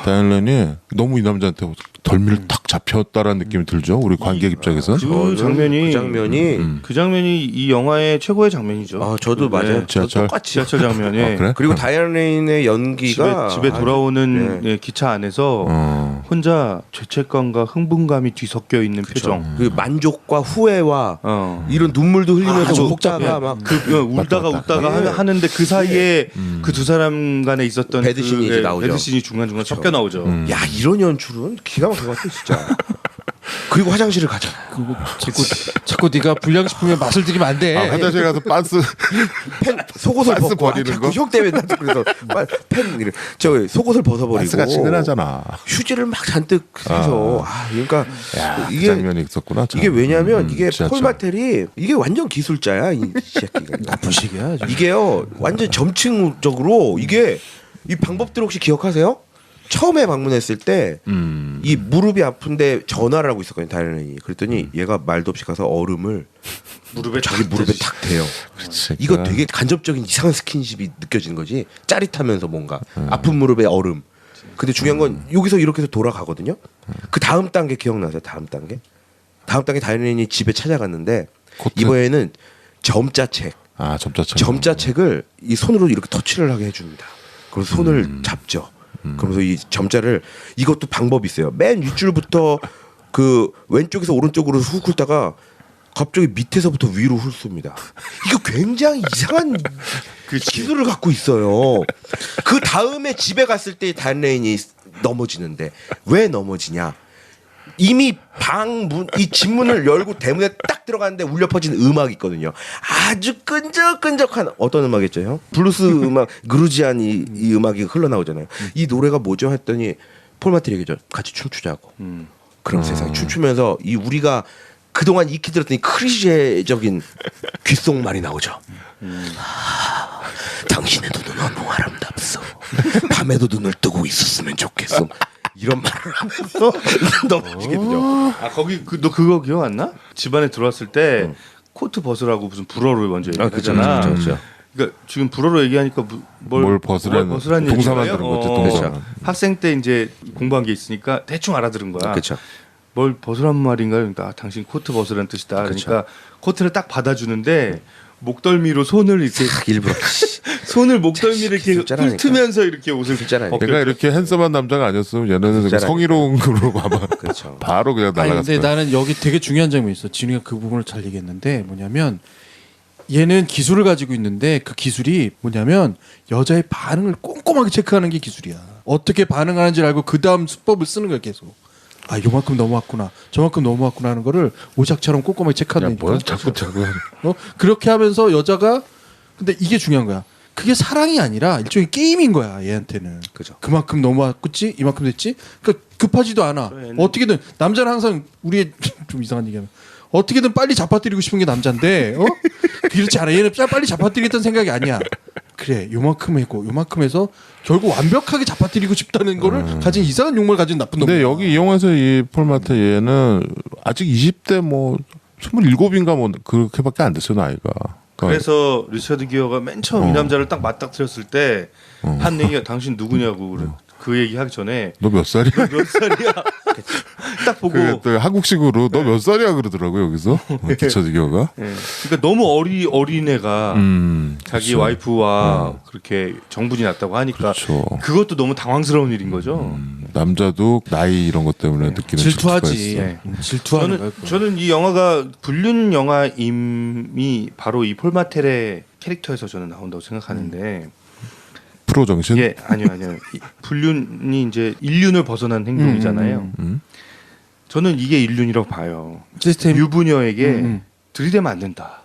다이안 레인이 너무 이 남자한테 덜미를 탁 잡혔다라는 느낌이 들죠. 우리 관객 입장에서는. 그 장면이 그 장면이 그 장면이 이 영화의 최고의 장면이죠. 아 저도 맞아요. 저도 지하철. 똑같이. 지하철 장면이 아, 그래? 그리고 다이안 레인의 연기가 집에 돌아오는 네. 예, 기차 안에서 혼자 죄책감과 흥분감이 뒤섞여 있는 표정. 그 만족과 후회와 어. 이런 눈물도 흘리면서 아주 웃다가 막 울다가 맞다. 웃다가 네. 하는데 그 사이에 그 두 사람 간에 있었던 배드신이 이제 나오죠. 배드신이 중간중간 섞여 나오죠. 야 이런 연출은 기가 막힌 것 같아 진짜. 그리고 화장실을 가자. 자꾸 네가 불량식품에 맛을 들이면 안 돼. 화장실 가서 빤스 펜 속옷을 빤스 벗고 버리는 거? 형 때문에 나도 그래서 펜 이래. 저 속옷을 벗어버리고 빤스가 친근하잖아. 휴지를 막 잔뜩 해서 그러니까 야, 이게 그 장면이 있었구나. 참. 이게 왜냐면 이게 지하철. 폴 마텔이 이게 완전 기술자야 이 새끼가. 나쁜 식이야. 이게요 완전 점층적으로 이게 이 방법들 혹시 기억하세요? 처음에 방문했을 때 이 무릎이 아픈데 전화를 하고 있었거든요 다이안 레인이. 그랬더니 얘가 말도 없이 가서 얼음을 자기 무릎에 탁 대요. 그렇지. 이거 되게 간접적인 이상한 스킨십이 느껴지는 거지. 짜릿하면서 뭔가 아픈 무릎에 얼음. 근데 중요한 건 여기서 이렇게 해서 돌아가거든요. 그 다음 단계 기억나세요? 다음 단계 다이안 레인이 집에 찾아갔는데 코트? 이번에는 점자책. 점자책. 점자책을 이 손으로 이렇게 터치를 하게 해줍니다. 그리고 손을 잡죠. 그러면서 이 점자를 이것도 방법이 있어요. 맨 윗줄부터 그 왼쪽에서 오른쪽으로 훅 훑다가 갑자기 밑에서부터 위로 훑습니다. 이거 굉장히 이상한 기술을 갖고 있어요. 그 다음에 집에 갔을 때 다이안 레인이 넘어지는데 왜 넘어지냐? 이미 이 집문을 열고 대문에 딱 들어갔는데 울려 퍼지는 음악이 있거든요. 아주 끈적끈적한 어떤 음악이었죠, 형? 블루스 음악, 그루지안 이 음악이 흘러나오잖아요. 이 노래가 뭐죠? 했더니 폴 마트리 얘기죠. 같이 춤추자고. 그럼 세상에 춤추면서 이 우리가 그동안 익히 들었던 이 클리셰적인 귓속말이 나오죠. 당신의 눈은 너무 아름답소. 밤에도 눈을 뜨고 있었으면 좋겠어. 이런 말을 하면서 넘어지거든요. 아 거기 너 그거 기억 안 나? 집안에 들어왔을 때 코트 벗으라고 무슨 불어를 먼저 얘기하잖아. 그렇죠. 그러니까 지금 불어로 얘기하니까 뭘 벗으라는 동사만 들은 거지. 동사. 학생 때 이제 공부한 게 있으니까 대충 알아들은 거야. 그렇죠. 뭘 벗으란 말인가요? 그러니까 당신 코트 벗으라는 뜻이다. 그러니까 코트를 딱 받아주는데 목덜미로 손을 이렇게 일부러 손을 목덜미를 이렇게 진짜라니까. 훑으면서 이렇게 옷을 진짜라니까. 내가 이렇게 핸섬한 남자가 아니었으면 얘네는 진짜라니까. 성희롱 걸로 봐봐. 그렇죠. 바로 그냥 아니 날아갔어. 근데 나는 여기 되게 중요한 점이 있어. 진우가 그 부분을 잘 얘기했는데 뭐냐면 얘는 기술을 가지고 있는데 그 기술이 뭐냐면 여자의 반응을 꼼꼼하게 체크하는 게 기술이야. 어떻게 반응하는지를 알고 그 다음 수법을 쓰는 거야 계속. 아 요만큼 넘어왔구나 저만큼 넘어왔구나 하는 거를 오작처럼 꼼꼼하게 체크한다니까. 뭘 자꾸 그렇게 하면서 여자가 근데 이게 중요한 거야. 그게 사랑이 아니라 일종의 게임인 거야 얘한테는. 그죠. 그만큼 넘어왔지 이만큼 됐지. 그러니까 급하지도 않아. 어떻게든 남자는 항상 우리의 좀 이상한 얘기하면 어떻게든 빨리 잡아뜨리고 싶은 게 남자인데 그렇지 않아. 얘는 빨리 잡아뜨리겠다는 생각이 아니야. 그래 요만큼 했고 요만큼 해서 결국 완벽하게 잡아뜨리고 싶다는 거를 가진 이상한 욕망을 가진 나쁜 놈. 근데 여기 이 영화에서 이 폴마트 얘는 아직 20대 뭐 27인가 뭐 그렇게밖에 안 됐어요 나이가. 그래서 리처드 기어가 맨 처음 이 남자를 딱 맞닥뜨렸을 때 한 얘기가 당신 누구냐고 그 얘기 하기 전에 너 몇 살이야? 몇 살이야? 딱 보고 또 한국식으로 너 몇 살이야 그러더라고 여기서 리처드 기어가. 예. 그러니까 너무 어린 애가 자기 그렇죠. 와이프와 그렇게 정분이 났다고 하니까 그렇죠. 그것도 너무 당황스러운 일인 거죠. 남자도 나이 이런 것 때문에 느끼는 질투하지. 예. 질투하는 거야. 저는 이 영화가 불륜 영화임이 바로 이 폴 마텔의 캐릭터에서 저는 나온다고 생각하는데 프로 정신. 예, 아니요. 이 불륜이 이제 인륜을 벗어난 행동이잖아요. 저는 이게 인륜이라고 봐요. 시스템. 유부녀에게 들이대면 안 된다.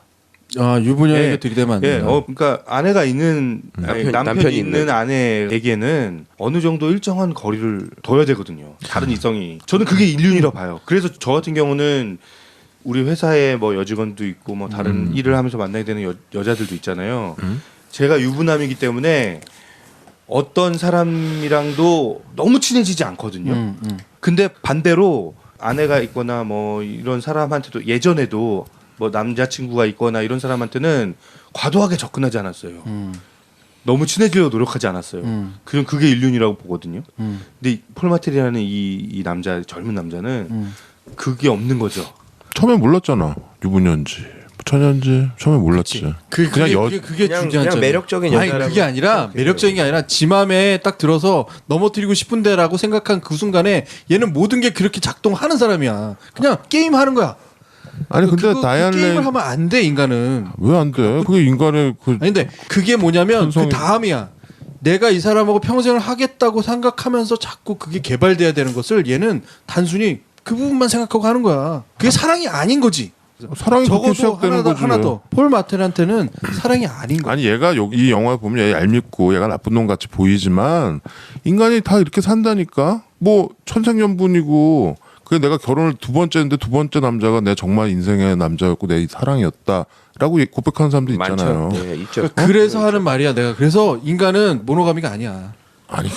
아 유부녀에게 예. 들이대면 안 예, 된다. 그러니까 아내가 있는 남편이 남편이 있는 있는. 아내에게는 어느 정도 일정한 거리를 둬야 되거든요. 다른 이성이. 저는 그게 인륜이라고 봐요. 그래서 저 같은 경우는 우리 회사에 뭐 여직원도 있고 뭐 다른 일을 하면서 만나게 되는 여자들도 있잖아요. 제가 유부남이기 때문에 어떤 사람이랑도 너무 친해지지 않거든요. 근데 반대로 아내가 있거나 뭐 이런 사람한테도 예전에도 뭐 남자친구가 있거나 이런 사람한테는 과도하게 접근하지 않았어요. 너무 친해지려고 노력하지 않았어요. 그게 인륜이라고 보거든요. 근데 이 폴 마텔이라는 이 남자 젊은 남자는 그게 없는 거죠. 처음에 몰랐잖아 유부녀인지 천연지 처음에 몰랐지. 그게 그냥 중요한 점. 매력적인 아니 여자라고 그게 아니라 매력적인 게 아니라 지 맘에 딱 들어서 넘어뜨리고 싶은데라고 생각한 그 순간에 얘는 모든 게 그렇게 작동하는 사람이야. 그냥 게임 하는 거야. 아니 근데 다이안 레인 게임을 하면 안 돼 인간은. 왜 안 돼? 그게 인간의 그 아니 근데 그게 뭐냐면 현성이- 그 다음이야. 내가 이 사람하고 평생을 하겠다고 생각하면서 자꾸 그게 개발돼야 되는 것을 얘는 단순히 그 부분만 생각하고 하는 거야. 그게 사랑이 아닌 거지. 사랑이 그렇게 적어도 시작되는 거지. 하나 더. 폴 마텔한테는 사랑이 아닌 거야. 아니 얘가 여기 이 영화에 보면 얘 얄밉고 얘가 나쁜 놈 같이 보이지만 인간이 다 이렇게 산다니까. 뭐 천생연분이고 그게 내가 결혼을 두 번째인데 두 번째 남자가 내 정말 인생의 남자였고 내 사랑이었다라고 고백하는 사람도 있잖아요. 많죠. 예, 있죠. 그래서 하는 말이야 내가. 그래서 인간은 모노가미가 아니야. 아니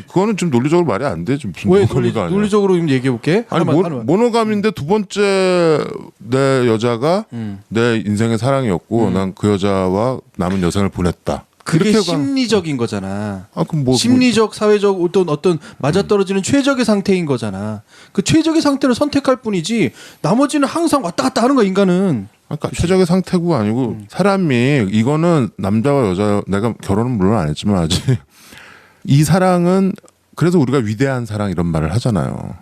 그거는 좀 논리적으로 말이 안 돼. 좀 무슨 왜 모노가미가 아니야. 논리적으로 좀 얘기해 볼게. 아니 모노감인데 두 번째 내 여자가 내 인생의 사랑이었고 난 그 여자와 남은 여생을 보냈다. 그게 그렇게 심리적인 거잖아. 아 그럼 뭐 심리적, 사회적 어떤 맞아떨어지는 최적의 상태인 거잖아. 그 최적의 상태를 선택할 뿐이지 나머지는 항상 왔다 갔다 하는 거야 인간은. 그러니까 최적의 상태고 아니고 사람이 이거는 남자와 여자 내가 결혼은 물론 안 했지만 아직 이 사랑은 그래서 우리가 위대한 사랑 이런 말을 하잖아요.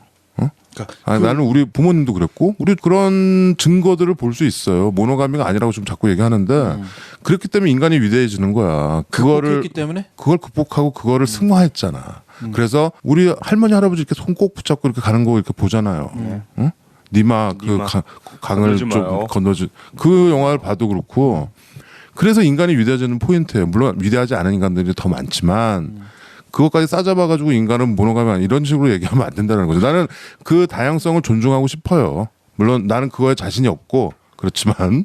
나는 우리 부모님도 그랬고 우리 그런 증거들을 볼 수 있어요. 모노가미가 아니라고 좀 자꾸 얘기하는데 그렇기 때문에 인간이 위대해지는 거야. 극복했기 때문에? 그걸 극복하고 그거를 승화했잖아. 그래서 우리 할머니 할아버지 이렇게 손 꼭 붙잡고 이렇게 가는 거 이렇게 보잖아요. 응? 니마 그 강을 좀 건너지 그 영화를 봐도 그렇고 그래서 인간이 위대해지는 포인트예요. 물론 위대하지 않은 인간들이 더 많지만. 그것까지 싸잡아가지고 인간은 모노가미 이런 식으로 얘기하면 안 된다는 거죠. 나는 그 다양성을 존중하고 싶어요. 물론 나는 그거에 자신이 없고 그렇지만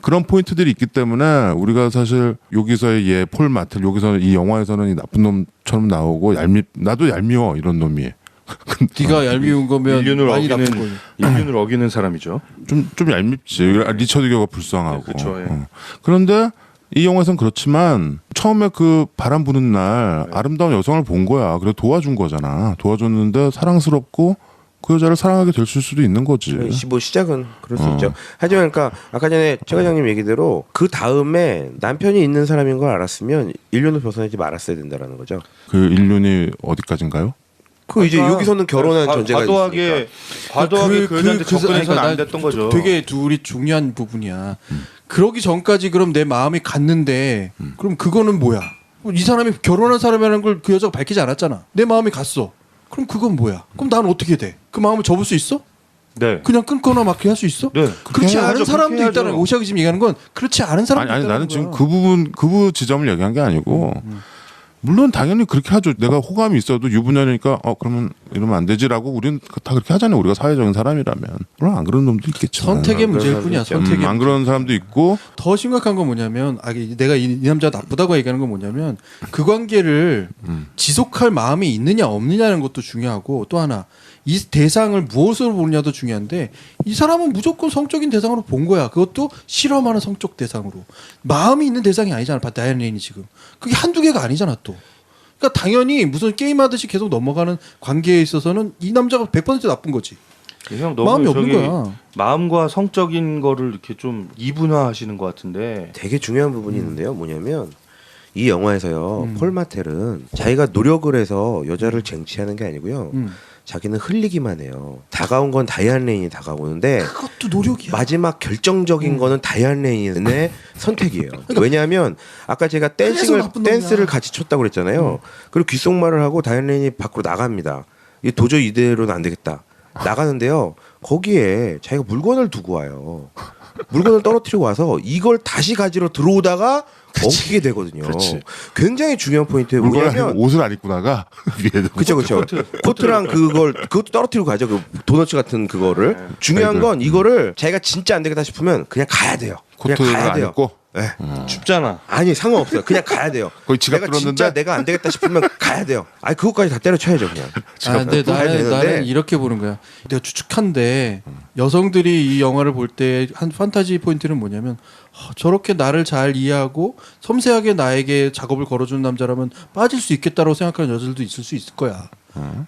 그런 포인트들이 있기 때문에 우리가 사실 여기서의 얘 폴 마틀 여기서 이 영화에서는 이 나쁜 놈처럼 나오고 나도 얄미워 이런 놈이. 네가 얄미운 거면 많이 나쁜 거지. 인륜을 어기는 사람이죠. 좀 얄밉지. 리처드 기어가 불쌍하고. 그렇죠. 예. 그런데 이 영화에서는 그렇지만 처음에 그 바람 부는 날 아름다운 여성을 본 거야. 그래서 도와준 거잖아. 도와줬는데 사랑스럽고 그 여자를 사랑하게 될 수도 있는 거지. 뭐 시작은 그럴 수 있죠. 하지만 그러니까 아까 전에 최 과장님 얘기대로 그 다음에 남편이 있는 사람인 걸 알았으면 인륜을 벗어나지 말았어야 된다라는 거죠. 그 인륜이 어디까지인가요? 그 이제 여기서는 결혼한 전제가 과도하게 그 여자한테 접근해서는 안 됐던 거죠. 되게 둘이 중요한 부분이야. 그러기 전까지 그럼 내 마음이 갔는데 그럼 그거는 뭐야? 이 사람이 결혼한 사람이라는 걸 그 여자가 밝히지 않았잖아. 내 마음이 갔어. 그럼 그건 뭐야? 그럼 난 어떻게 돼? 그 마음을 접을 수 있어? 네. 그냥 끊거나 막게 할 수 있어? 네. 그렇지 않은 해야죠. 사람도 그렇게 있다는 해야죠. 거. 오시아가 지금 얘기하는 건 그렇지 않은 사람도 아니 있다는 나는 거야. 지금 그 지점을 얘기한 게 아니고 물론 당연히 그렇게 하죠. 내가 호감이 있어도 유부녀니까 그러면 이러면 안 되지라고 우리는 다 그렇게 하잖아요. 우리가 사회적인 사람이라면. 물론 안 그런 놈도 있겠죠. 선택의 문제일 뿐이야. 선택의 안 그런 사람도 있고 더 심각한 건 뭐냐면 내가 이 남자가 나쁘다고 얘기하는 건 뭐냐면 그 관계를 지속할 마음이 있느냐 없느냐는 것도 중요하고 또 하나 이 대상을 무엇으로 보느냐도 중요한데 이 사람은 무조건 성적인 대상으로 본 거야. 그것도 실험하는 성적 대상으로. 마음이 있는 대상이 아니잖아. 다이안 레인이 지금. 그게 한두 개가 아니잖아 또. 그러니까 당연히 무슨 게임하듯이 계속 넘어가는 관계에 있어서는 이 남자가 100% 나쁜 거지. 형 너무 마음이 없는 거야. 마음과 성적인 거를 이렇게 좀 이분화하시는 것 같은데. 되게 중요한 부분이 있는데요. 뭐냐면 이 영화에서요. 폴 마텔은 자기가 노력을 해서 여자를 쟁취하는 게 아니고요. 자기는 흘리기만 해요. 다가온 건 다이안 레인이 다가오는데 그것도 노력이야. 마지막 결정적인 거는 다이안 레인의 선택이에요. 왜냐하면 아까 제가 댄스를 같이 췄다고 그랬잖아요. 그리고 귓속말을 하고 다이안 레인이 밖으로 나갑니다. 이 도저히 이대로는 안 되겠다. 나가는데요. 거기에 자기가 물건을 두고 와요. 물건을 떨어뜨리고 와서 이걸 다시 가지러 들어오다가 엉키게 되거든요. 그렇지. 굉장히 중요한 포인트예요. 물건을 뭐냐면 아니고 옷을 안 입고 나가 위에도. 그렇죠. 코트랑 그것도 떨어뜨리고 가죠. 그 도너츠 같은 그거를. 중요한 건 이거를 자기가 진짜 안 되겠다 싶으면 그냥 가야 돼요. 그냥 코트를 가야 안 돼요. 입고. 네. 춥잖아. 아니 상관없어요. 그냥 가야 돼요. 거기 지갑 내가 들었는데? 진짜 내가 안 되겠다 싶으면 가야 돼요. 아니 그것까지 다 때려쳐야죠 그냥. 근데 가야 되는데. 나는 이렇게 보는 거야. 내가 추측한데 여성들이 이 영화를 볼 때 한 판타지 포인트는 뭐냐면 저렇게 나를 잘 이해하고 섬세하게 나에게 작업을 걸어주는 남자라면 빠질 수 있겠다라고 생각하는 여자들도 있을 수 있을 거야.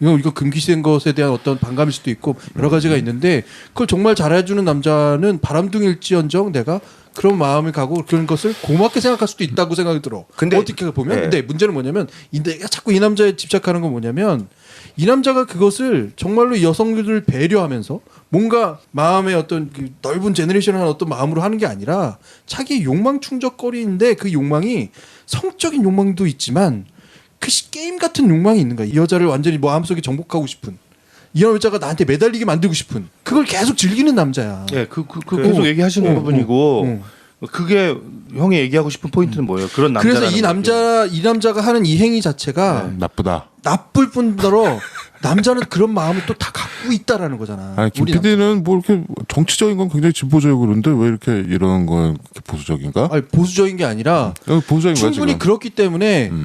이거 금기시된 것에 대한 어떤 반감일 수도 있고 여러 가지가 있는데 그걸 정말 잘해주는 남자는 바람둥일지언정 내가 그런 마음이 가고 그런 것을 고맙게 생각할 수도 있다고 생각이 들어. 근데 어떻게 보면 네. 근데 문제는 뭐냐면 내가 자꾸 이 남자에 집착하는 건 뭐냐면 이 남자가 그것을 정말로 여성들을 배려하면서 뭔가 마음의 어떤 그 넓은 제너레이션을 하는 어떤 마음으로 하는 게 아니라 자기의 욕망 충족거리인데 그 욕망이 성적인 욕망도 있지만 그 게임 같은 욕망이 있는 거야. 이 여자를 완전히 마음속에 정복하고 싶은 이 여자가 나한테 매달리게 만들고 싶은 그걸 계속 즐기는 남자야. 예, 계속 얘기하시는 부분이고 그게 형이 얘기하고 싶은 포인트는 뭐예요? 그런 남자라는 그래서 이 남자가 하는 이 행위 자체가 나쁘다. 나쁠 뿐더러 남자는 그런 마음을 또 다 갖고 있다라는 거잖아. 아니 김 우리 PD는 뭐 이렇게 정치적인 건 굉장히 진보적이고 그런데 왜 이렇게 이런 건 이렇게 보수적인가? 아니, 보수적인 게 아니라 여기 보수적인 거야 충분히 지금.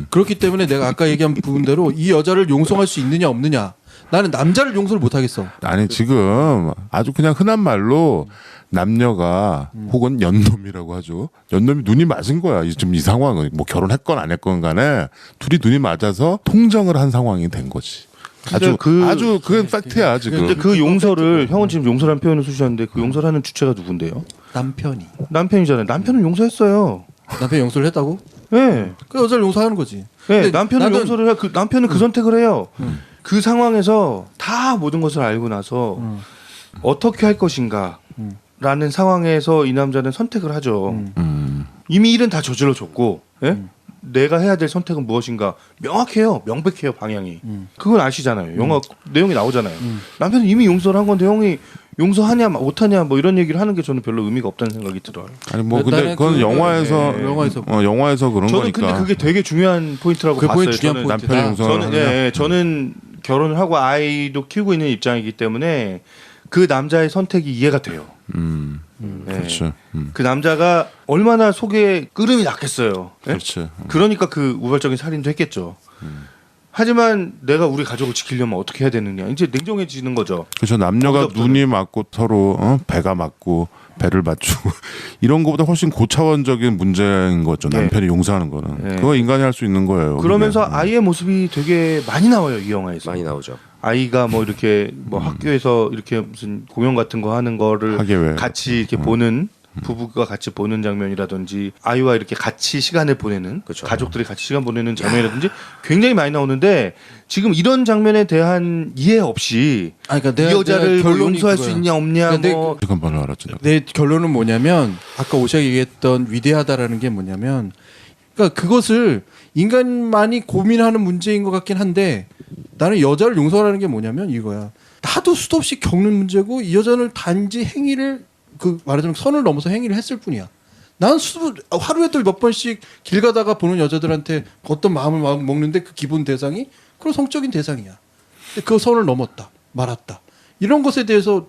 그렇기 때문에 내가 아까 얘기한 부분대로 이 여자를 용서할 수 있느냐 없느냐. 나는 남자를 용서를 못 하겠어. 아니 지금 아주 그냥 흔한 말로 남녀가 혹은 연놈이라고 하죠. 연놈이 눈이 맞은 거야. 지금 이 상황은 뭐 결혼했건 안 했건 간에 둘이 눈이 맞아서 통정을 한 상황이 된 거지. 아주 그건 팩트야 지금. 근데 그 용서를 형은 지금 용서라는 표현을 쓰셨는데 그 용서를 하는 주체가 누군데요? 남편이. 남편이잖아요. 남편은 용서했어요. 남편이 용서를 했다고? 네. 그 여자를 용서하는 거지. 네, 근데 남편을 나는- 용서를 해. 그 남편은 그 선택을 해요. 그 상황에서 다 모든 것을 알고 나서 어떻게 할 것인가라는 상황에서 이 남자는 선택을 하죠. 이미 일은 다 저질러 줬고, 예? 내가 해야 될 선택은 무엇인가 명확해요, 명백해요 방향이. 그건 아시잖아요. 영화 내용이 나오잖아요. 남편은 이미 용서를 한 건데 형이 용서하냐 못하냐 뭐 이런 얘기를 하는 게 저는 별로 의미가 없다는 생각이 들어요. 아니 뭐 나는 근데 그건 그- 영화에서 네, 영화에서 영화에서 그런 저는 거니까. 근데 그게 되게 중요한 포인트라고 그 봤어요. 포인트 중요한 저는 포인트다. 남편이 용서를 저는 하냐? 예, 저는 결혼을 하고 아이도 키우고 있는 입장이기 때문에 그 남자의 선택이 이해가 돼요. 예. 그렇죠. 그 남자가 얼마나 속에 끓음이 났겠어요. 예? 그렇지. 그러니까 그 우발적인 살인도 했겠죠. 하지만 내가 우리 가족을 지키려면 어떻게 해야 되느냐. 이제 냉정해지는 거죠. 그렇죠. 남녀가 거기서부터는. 눈이 맞고 서로 배가 맞고 배를 맞추고 이런 것보다 훨씬 고차원적인 문제인 거죠. 네. 남편이 용서하는 거는. 네. 그거 인간이 할 수 있는 거예요. 그러면서 그게. 아이의 모습이 되게 많이 나와요, 이 영화에서. 많이 나오죠. 아이가 뭐 이렇게 뭐 학교에서 이렇게 무슨 공연 같은 거 하는 거를 하계회. 같이 이렇게 보는 부부가 같이 보는 장면이라든지 아이와 이렇게 같이 시간을 보내는 그쵸. 가족들이 같이 시간 보내는 장면이라든지 굉장히 많이 나오는데 지금 이런 장면에 대한 이해 없이 아니, 그러니까 이 여자를 뭐 결론이 용서할 수 그거야. 있냐 없냐 근데 뭐 지금 바로 알았죠. 내가. 내 결론은 뭐냐면 아까 오샤가 얘기했던 위대하다라는 게 뭐냐면 그러니까 그것을 인간만이 고민하는 문제인 것 같긴 한데 나는 여자를 용서하는 게 뭐냐면 이거야. 나도 수도 없이 겪는 문제고 이 여자는 단지 행위를 그 말하자면 선을 넘어서 행위를 했을 뿐이야. 난 하루에도 몇 번씩 길 가다가 보는 여자들한테 어떤 마음을 막 먹는데 그 기본 대상이 그런 성적인 대상이야. 근데 그 선을 넘었다 말았다. 이런 것에 대해서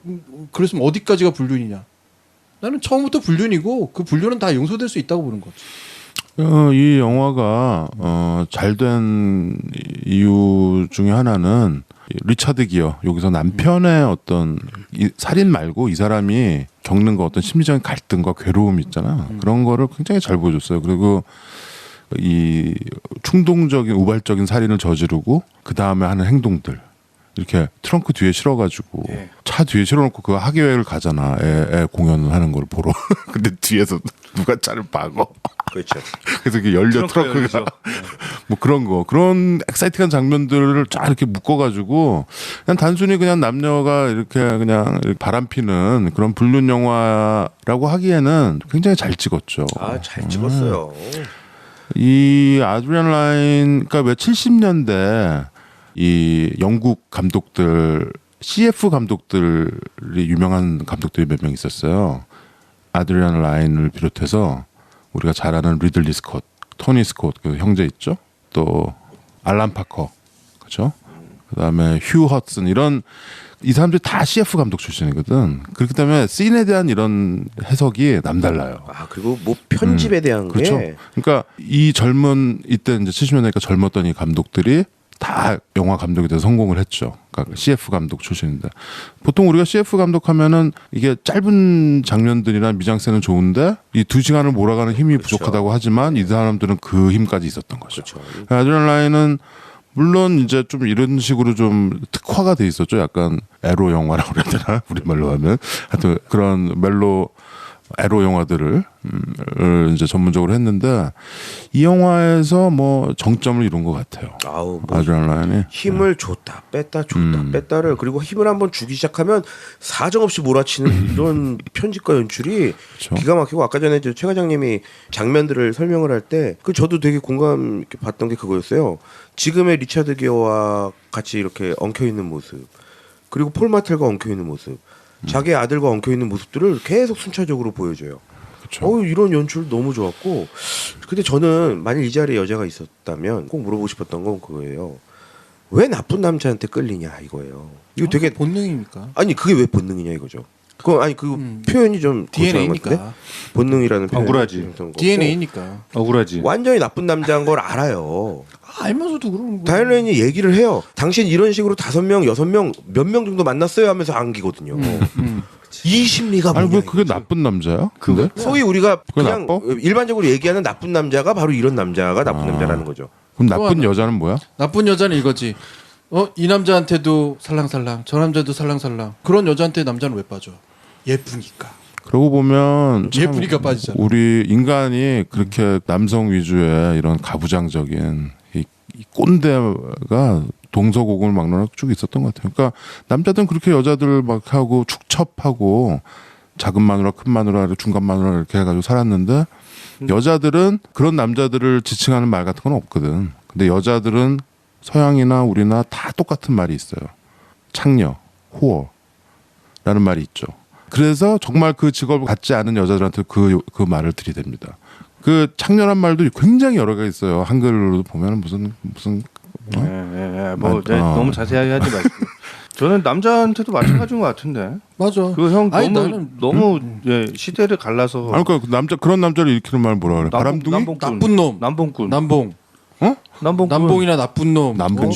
그랬으면 어디까지가 불륜이냐? 나는 처음부터 불륜이고 그 불륜은 다 용서될 수 있다고 보는 거지. 이 영화가 잘된 이유 중에 하나는 리차드 기어 여기서 남편의 어떤 살인 말고 이 사람이 겪는 거 어떤 심리적인 갈등과 괴로움 있잖아. 그런 거를 굉장히 잘 보여줬어요. 그리고 이 충동적인 우발적인 살인을 저지르고 그 다음에 하는 행동들 이렇게 트렁크 뒤에 실어가지고 예. 차 뒤에 실어놓고 그 학예회를 가잖아. 애 공연을 하는 걸 보러. 근데 뒤에서 누가 차를 박어. 그렇죠. 그래서 이렇게 열려 트렁크가 트렁크가 열리죠. 뭐 그런 거 그런 엑사이팅한 장면들을 쫙 이렇게 묶어가지고 그냥 단순히 그냥 남녀가 이렇게 그냥 바람피는 그런 불륜 영화라고 하기에는 굉장히 잘 찍었죠. 아, 잘 찍었어요. 이 아드리안 라인 그러니까 왜 70년대 이 영국 감독들 CF 감독들이 유명한 감독들이 몇 명 있었어요. 아드리안 라인을 비롯해서 우리가 잘 아는 리들리 스콧, 토니 스콧 그 형제 있죠. 또 알란 파커, 그렇죠. 그다음에 휴 허슨 이런 이 사람들이 다 CF 감독 출신이거든. 그렇기 때문에 씬에 대한 이런 해석이 남달라요. 아, 그리고 뭐 편집에 대한 그렇죠. 게 그러니까 이 젊은 이때 이제 70년대니까 젊었던 이 감독들이 다 영화 감독이 돼서 성공을 했죠. 그러니까 CF 감독 출신인데 보통 우리가 CF 감독하면은 이게 짧은 장면들이나 미장센은 좋은데 이 2시간을 몰아가는 힘이 부족하다고 하지만 이 사람들은 그 힘까지 있었던 거죠. 그렇죠. 아드리안 라인은 물론 이제 좀 이런 식으로 좀 특화가 돼 있었죠. 약간 에로 영화라고 그래야 되나 우리말로 하면 하여튼 그런 멜로 에로 영화들을 이제 전문적으로 했는데 이 영화에서 뭐 정점을 이룬 것 같아요. 아우, 뭐 아드리안 라인이 힘을 줬다 뺐다 뺐다를 그리고 힘을 한번 주기 시작하면 사정없이 몰아치는 이런 편집과 연출이 그렇죠. 기가 막히고 아까 전에 최 과장님이 장면들을 설명을 할 때 그 저도 되게 공감 있게 봤던 게 그거였어요. 지금의 리차드 기어와 같이 이렇게 엉켜 있는 모습 그리고 폴 마텔과 엉켜 있는 모습 자기 아들과 엉켜 있는 모습들을 계속 순차적으로 보여줘요. 그렇죠. 이런 연출 너무 좋았고 근데 저는 만일 이 자리에 여자가 있었다면 꼭 물어보고 싶었던 건 그거예요. 왜 나쁜 남자한테 끌리냐 이거예요. 이거 되게 본능이니까. 아니 그게 왜 본능이냐 이거죠. 그 아니 그 표현이 좀 거창한 것 같은데? DNA니까. 본능이라는 표현 억울하지. DNA니까. 억울하지. 완전히 나쁜 남자인 걸 알아요. 알면서도 그러는 거야. 다이언이 얘기를 해요. 당신 이런 식으로 5명, 6명, 몇 명 정도 만났어요 하면서 안기거든요. 이 심리가 아니 뭐냐 왜 그게 이거죠. 나쁜 남자야? 근데 소위 우리가 그게 그냥 나빠? 일반적으로 얘기하는 나쁜 남자가 바로 이런 남자가 나쁜 남자라는 거죠. 그럼 나쁜 또 여자는 뭐야? 나쁜 여자는 이거지. 이 남자한테도 살랑살랑, 저 남자도 살랑살랑. 그런 여자한테 남자는 왜 빠져? 예쁘니까. 그러고 보면 참 예쁘니까 빠지잖아. 우리 인간이 그렇게 남성 위주의 이런 가부장적인 이 꼰대가 동서고금을 막론하고 쭉 있었던 것 같아요. 그러니까 남자들은 그렇게 여자들 막 하고 축첩하고 작은 마누라, 큰 마누라, 중간 마누라 이렇게 해가지고 살았는데 여자들은 그런 남자들을 지칭하는 말 같은 건 없거든. 근데 여자들은 서양이나 우리나 다 똑같은 말이 있어요. 창녀, 호어라는 말이 있죠. 그래서 정말 그 직업을 갖지 않은 여자들한테 그 말을 들이댑니다. 그 창녀란 말도 굉장히 여러 가지 있어요. 한글로도 보면 무슨 너무 자세하게 하지 마시고. 저는 남자한테도 마찬가지인 것 같은데. 맞아. 그 형 아니, 너무 나는 너무 예, 시대를 갈라서. 아니 그러니까 그 남자 그런 남자를 일으키는 말 뭐라 그래? 바람둥이? 남봉꾼. 나쁜 놈. 남봉꾼. 남봉. 남봉꾼. 남봉이나 나쁜 놈. 남봉.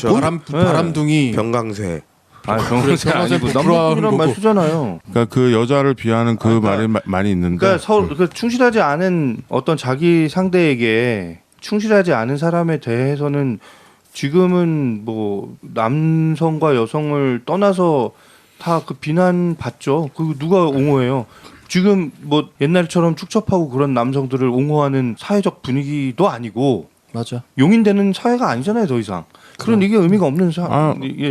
바람둥이. 병강쇠. 아니 병원세 아니고 부끄러워하는 남봉꾼이란 말 거고. 쓰잖아요. 그러니까 그 여자를 비하는 그 말이 많이 있는데. 그러니까 서로 그 충실하지 않은 어떤 자기 상대에게 충실하지 않은 사람에 대해서는 지금은 뭐 남성과 여성을 떠나서 다 그 비난 받죠. 그 누가 옹호해요? 지금 뭐 옛날처럼 축첩하고 그런 남성들을 옹호하는 사회적 분위기도 아니고 맞아. 용인되는 사회가 아니잖아요, 더 이상. 그런 이게 의미가 없는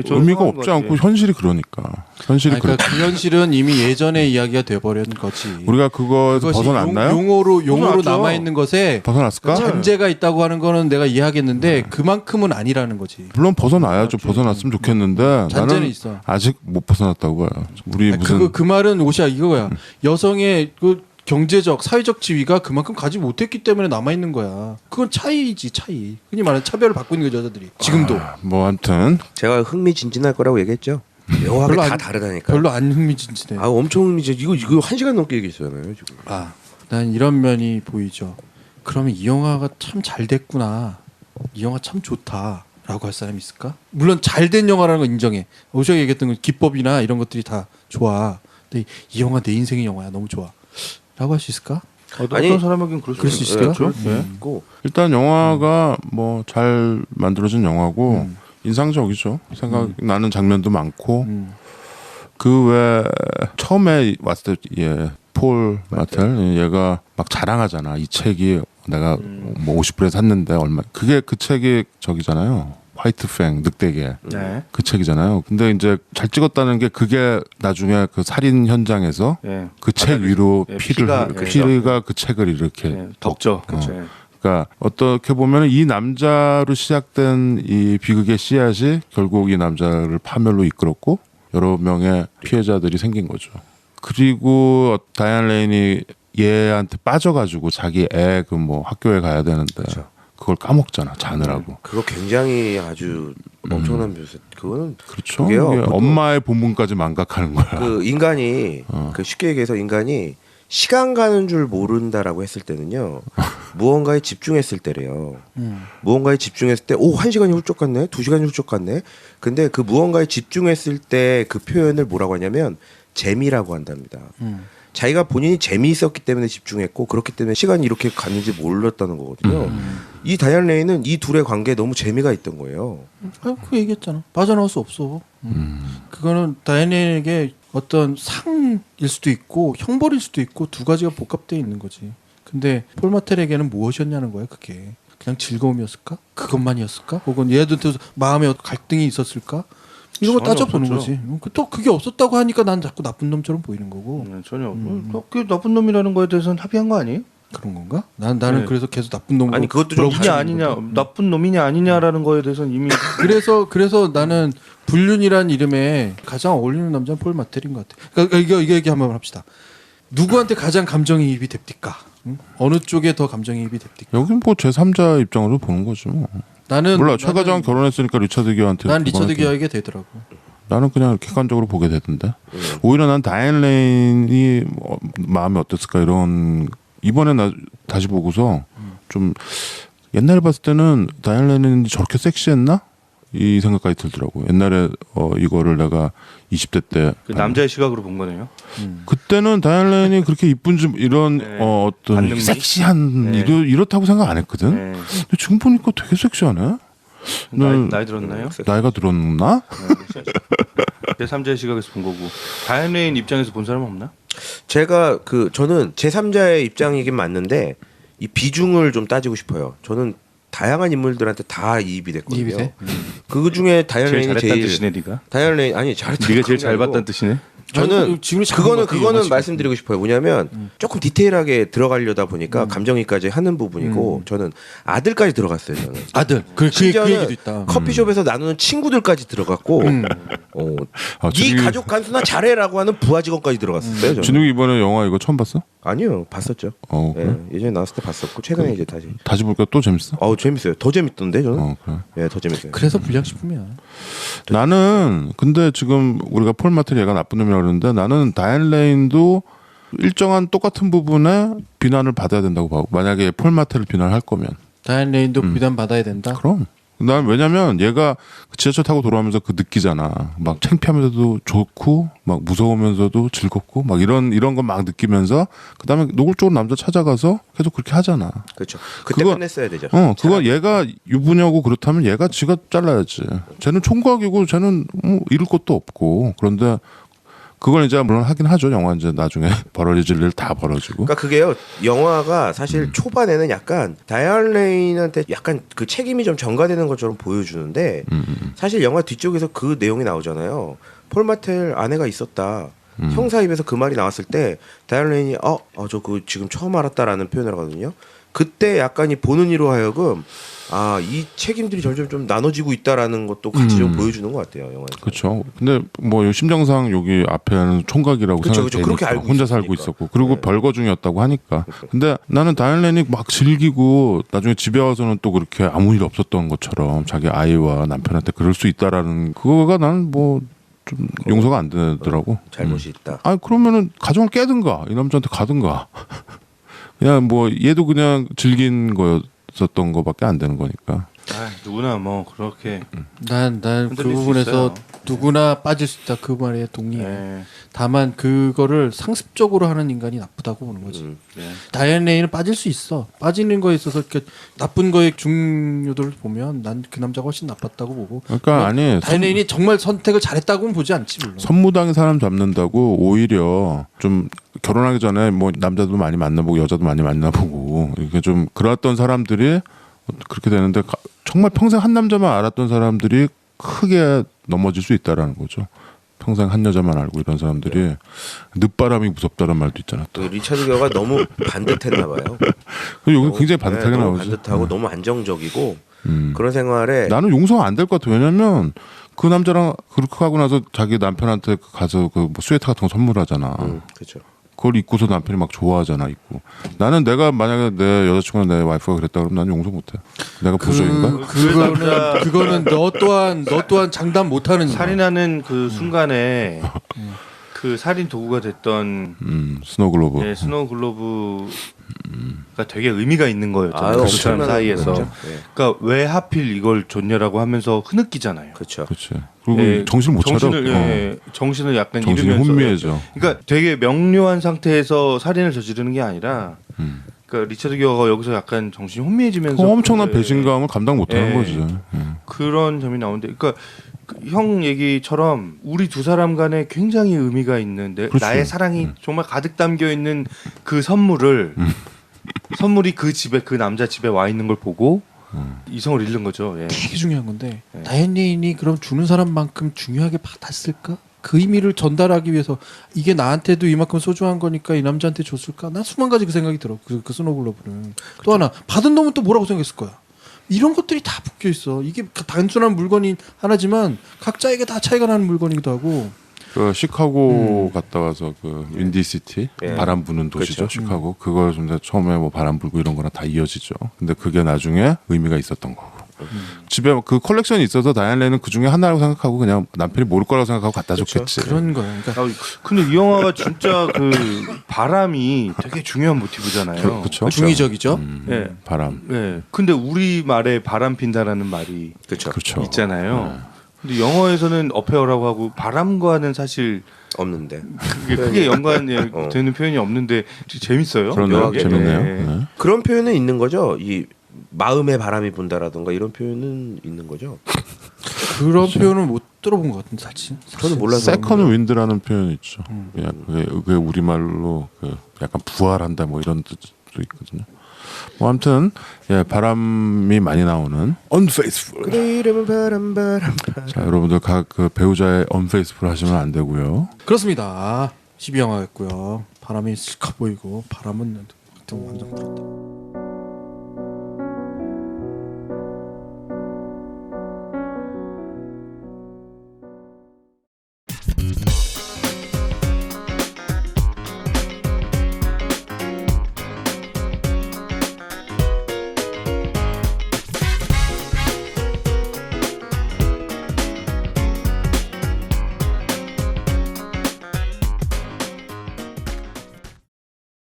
의미가 없지 않고 현실이 그러니까. 현실이 그러니까 그 현실은 이미 예전의 이야기가 돼버린 거지. 우리가 그거에서 그것이 벗어났나요? 용어로 벗어났죠. 남아 있는 것에 벗어났을까? 잔재가 있다고 하는 거는 내가 이해하겠는데 그만큼은 아니라는 거지. 물론 벗어나야죠. 벗어났으면 좋겠는데 잔재는 나는 있어. 아직 못 벗어났다고 봐요. 우리 무슨 그 말은 옷이야 이거야. 여성의 그 경제적, 사회적 지위가 그만큼 가지 못했기 때문에 남아 있는 거야. 그건 차이지 차이. 흔히 말하는 차별을 받고 있는 거죠 여자들이. 지금도 뭐 아무튼 제가 흥미진진할 거라고 얘기했죠. 묘하게 별로 다 안- 다르다니까. 별로 안 흥미진진해. 아 엄청 흥미진. 이거 1시간 넘게 얘기했잖아요 지금. 난 이런 면이 보이죠. 그러면 이 영화가 참 잘 됐구나. 이 영화 참 좋다라고 할 사람이 있을까? 물론 잘 된 영화라는 건 인정해. 오셔가 얘기했던 건 기법이나 이런 것들이 다 좋아. 근데 이 영화 내 인생의 영화야. 너무 좋아. 라고 할 수 있을까? 아니, 어떤 사람에겐 그럴 수 있을까요? 있고 일단 영화가 뭐 잘 만들어진 영화고 인상적이죠. 생각나는 장면도 많고 그 외 처음에 왔을 때 폴 마텔 얘가 막 자랑하잖아. 이 책이 내가 뭐 50불에 샀는데 얼마. 그게 그 책이 저기잖아요. 화이트 팽 늑대개 네. 그 책이잖아요. 근데 이제 잘 찍었다는 게 그게 나중에 그 살인 현장에서 예. 그 책 위로 예, 피를 피가 그 책을 이렇게 예, 덕죠. 그렇죠. 그러니까 어떻게 보면 이 남자로 시작된 이 비극의 씨앗이 결국 이 남자를 파멸로 이끌었고 여러 명의 피해자들이 생긴 거죠. 그리고 다이안 레인이 얘한테 빠져가지고 자기 애 그 뭐 학교에 가야 되는데 그걸 까먹잖아 자느라고. 그거 굉장히 아주 엄청난 묘사. 그거는 그렇죠. 그게요, 이게 보통- 엄마의 본분까지 망각하는 거야. 그 인간이 그 쉽게 얘기해서 인간이 시간 가는 줄 모른다라고 했을 때는요 무언가에 집중했을 때래요. 무언가에 집중했을 때 1시간이 훌쩍 갔네, 2시간이 훌쩍 갔네. 근데 그 무언가에 집중했을 때 그 표현을 뭐라고 하냐면 재미라고 한답니다. 자기가 본인이 재미있었기 때문에 집중했고 그렇기 때문에 시간이 이렇게 갔는지 몰랐다는 거거든요. 이 다이안 레인은 이 둘의 관계에 너무 재미가 있던 거예요. 그 얘기했잖아. 빠져나올 수 없어. 그거는 다이앤에게 어떤 상일 수도 있고 형벌일 수도 있고 두 가지가 복합되어 있는 거지. 근데 폴 마텔에게는 무엇이었냐는 거야 그게. 그냥 즐거움이었을까? 그것만이었을까? 혹은 얘들한테 마음에 갈등이 있었을까? 이런 거 전혀 따져보는 없었죠. 거지. 또 그게 없었다고 하니까 난 자꾸 나쁜 놈처럼 보이는 거고. 전혀. 그 나쁜 놈이라는 거에 대해서는 합의한 거 아니에요? 그런 건가? 나는 네. 그래서 계속 나쁜 놈으로 아니, 그것도 좀 이냐 몰아붙이는 아니냐, 거거든. 나쁜 놈이냐 아니냐라는 거에 대해서는 이미 그래서 나는 불륜이란 이름에 가장 어울리는 남자는 폴 마텔인 것 같아. 그러니까 이거 얘기 한번 합시다. 누구한테 가장 감정이입이 됩니까? 응? 어느 쪽에 더 감정이입이 됩니까? 여긴 뭐 제3자 입장으로 보는 거지 뭐. 나는 몰라 최 과장 결혼했으니까 리처드 기어한테 난 리처드 그거는 기어에게 되더라고. 나는 그냥 객관적으로 보게 되던데. 오히려 난 다이안 레인이 뭐 마음이 어땠을까 이런 이번에 나 다시 보고서 좀 옛날에 봤을 때는 다이안 레인이 저렇게 섹시했나? 이 생각까지 들더라고. 옛날에 이거를 내가 20대 때 그 남자의 시각으로 본 거네요. 그때는 다이안 레인이 그렇게 이쁜지 이런 네. 어떤 반응이? ሴ시한 네. 이렇다고 생각 안 했거든. 네. 근데 지금 보니까 되게 섹시하네. 나이 들었나요? 나이가 들었나? 제 3자의 시각에서 본 거고 다이안 레인 입장에서 본 사람 없나? 제가 저는 제3자의 입장이긴 맞는데 이 비중을 좀 따지고 싶어요. 저는 다양한 인물들한테 다 이입이 됐거든요. 이입이 돼? 그 중에 다이언 제일 레인이 잘했다는 뜻이네 네가. 다이언 레인 아니 잘했다. 네가 제일 잘 봤다는 뜻이네. 저는 아니, 지금이 잘한 것 같아, 영화 그거는 지금. 말씀드리고 싶어요. 뭐냐면 조금 디테일하게 들어가려다 보니까 감정이까지 하는 부분이고 저는 아들까지 들어갔어요. 저는 아들 그 심지어는 얘기도 있다. 커피숍에서 나누는 친구들까지 들어갔고 아, 네 진욱이- 가족 간수나 잘해라고 하는 부하 직원까지 들어갔었어요. 저는. 진욱이 이번에 영화 이거 처음 봤어? 아니요, 봤었죠. 그래? 예, 예전에 나왔을 때 봤었고 최근에 이제 다시. 다시 보니까 또 재밌어? 재밌어요. 더 재밌던데 저는. 그래. 예, 더 재밌어요. 그래서 불량식품이야. 나는 근데 지금 우리가 폴 마트리 얘가 나쁜 놈이라고 그러는데 나는 다이안 레인도 일정한 똑같은 부분에 비난을 받아야 된다고 봐. 만약에 폴 마트를 비난할 거면. 다이안 레인도 비난 받아야 된다. 그럼. 난 왜냐면 얘가 지하철 타고 돌아오면서 그 느끼잖아. 막 창피하면서도 좋고 막 무서우면서도 즐겁고 막 이런 거 막 느끼면서 그다음에 노골적으로 남자 찾아가서 계속 그렇게 하잖아. 그렇죠. 그때 그거- 끝냈어야 되죠. 그거 얘가 유부녀고 그렇다면 얘가 지가 잘라야지. 쟤는 총각이고 쟤는 잃을 것도 없고. 그런데 그걸 이제 물론 하긴 하죠. 영화 이제 나중에 벌어질 일 다 벌어지고. 그러니까 그게요. 영화가 사실 초반에는 약간 다이언 레인한테 약간 그 책임이 좀 전가되는 것처럼 보여주는데 사실 영화 뒤쪽에서 그 내용이 나오잖아요. 폴 마텔 아내가 있었다. 형사 입에서 그 말이 나왔을 때 다이언 레인이 저 그 지금 처음 알았다라는 표현을 하거든요. 그때 약간 이 보는 이로 하여금 이 책임들이 점점 좀 나눠지고 있다라는 것도 같이 좀 보여주는 것 같아요. 영화에서. 그렇죠. 근데 뭐 심정상 여기 앞에는 총각이라고 그쵸, 생각되니까 그렇게 알고 혼자 있었으니까. 살고 있었고 그리고 네. 별거 중이었다고 하니까. 근데 나는 다이언 레인이 막 즐기고 나중에 집에 와서는 또 그렇게 아무 일 없었던 것처럼 자기 아이와 남편한테 그럴 수 있다라는 그거가 나는 뭐 좀 용서가 안 되더라고. 잘못이 있다. 그러면은 가정을 깨든가 이 남자한테 가든가. 그냥 뭐 얘도 그냥 즐긴 거였었던 거밖에 안 되는 거니까. 누구나 뭐 그렇게. 난 그 흔들릴 수 부분에서 있어요. 누구나 빠질 수 있다. 그 말에 동의해. 네. 다만 그거를 상습적으로 하는 인간이 나쁘다고 보는 거지. 네. 다이언 레인은 빠질 수 있어. 빠지는 거에 있어서 이렇게 나쁜 거의 중요도를 보면 난 그 남자가 훨씬 나빴다고 보고. 그러니까 아니 다이언 레인이 정말 선택을 잘했다고는 보지 않지 물론. 선무당이 사람 잡는다고 오히려 좀 결혼하기 전에 뭐 남자도 많이 만나보고 여자도 많이 만나보고 이렇게 좀 그랬던 사람들이 그렇게 되는데 정말 평생 한 남자만 알았던 사람들이 크게 넘어질 수 있다라는 거죠. 평생 한 여자만 알고 이런 사람들이 늦바람이 무섭다는 말도 있잖아. 그 리처드 기어가 너무 반듯했나 봐요. 여기 굉장히 반듯하게 너무 나오죠. 반듯하고 너무 안정적이고 그런 생활에 나는 용서가 안 될 것 같아. 왜냐면 그 남자랑 그렇게 하고 나서 자기 남편한테 가서 그 뭐 스웨터 같은 거 선물하잖아. 그렇죠. 그걸 입고서 남편이 막 좋아하잖아 입고. 나는 내가 만약에 내 여자친구나 내 와이프가 그랬다 그러면 난 용서 못해. 내가 부적인가? 그거는 너 또한 장담 못하는 살인하는 그 순간에 그 살인 도구가 됐던 스노글로브. 네, 스노우 글로브가 되게 의미가 있는 거였잖아요. 아유, 그 사람 엄청난 사이에서. 의미죠. 네. 그러니까 왜 하필 이걸 줬냐라고 하면서 흐느끼잖아요. 그렇죠. 그렇지. 그리고 예, 정신을 못 차려. 정신을 약간 정신이 잃으면서 혼미해져. 그러니까 되게 명료한 상태에서 살인을 저지르는 게 아니라 그러니까 리처드 기어가 여기서 약간 정신이 혼미해지면서 그 엄청난 예, 배신감을 감당 못하는 예. 거지. 그런 점이 나오는데 그러니까 형 얘기처럼 우리 두 사람 간에 굉장히 의미가 있는데 그렇지. 나의 사랑이 정말 가득 담겨 있는 그 선물을 선물이 그 집에 그 남자 집에 와 있는 걸 보고 이성을 잃는 거죠. 예. 되게 중요한 건데 네. 다이언 레인이 그럼 주는 사람만큼 중요하게 받았을까? 그 의미를 전달하기 위해서 이게 나한테도 이만큼 소중한 거니까 이 남자한테 줬을까? 난 수만 가지 그 생각이 들어. 그 스노글로브는 또 하나 받은 놈은 또 뭐라고 생각했을 거야. 이런 것들이 다 묶여 있어. 이게 단순한 물건이 하나지만 각자에게 다 차이가 나는 물건이기도 하고. 그 시카고 갔다 와서 그 윈디시티 예. 바람 부는 도시죠. 그렇죠. 시카고 그걸 좀 처음에 뭐 바람 불고 이런 거랑 다 이어지죠. 근데 그게 나중에 의미가 있었던 거고. 집에 그 컬렉션이 있어서 다이안 레인은 그 중에 하나라고 생각하고 그냥 남편이 모를 거라고 생각하고 갖다 줬겠지. 그런 거야. 그러니까 근데 이 영화가 진짜 그 바람이 되게 중요한 모티브잖아요. 그쵸? 중의적이죠. 예. 바람. 예. 근데 우리 말에 바람 핀다라는 말이 그렇죠. 그렇죠. 있잖아요. 근데 영어에서는 어페어라고 하고 바람과는 사실 없는데 그게 크게 연관이 어. 되는 표현이 없는데 재밌어요. 그러네요. 묘하게. 재밌네요. 네. 네. 그런 표현은 있는 거죠. 이 마음에 바람이 분다라던가 이런 표현은 있는 거죠. 그런 표현은 못 들어본 것 같은데 사실. 저는 몰라서. 세컨 윈드라는 표현이 있죠. 그게 우리말로 그 약간 부활한다 뭐 이런 뜻도 있거든요. 뭐 아무튼 예, 바람이 많이 나오는 unfaithful. 그대 이름은 바람. 자, 여러분들 각 그 배우자의 unfaithful 하시면 안 되고요. 그렇습니다. 12영화였고요. 바람이 슬쩍 보이고 바람은 완전 다르다.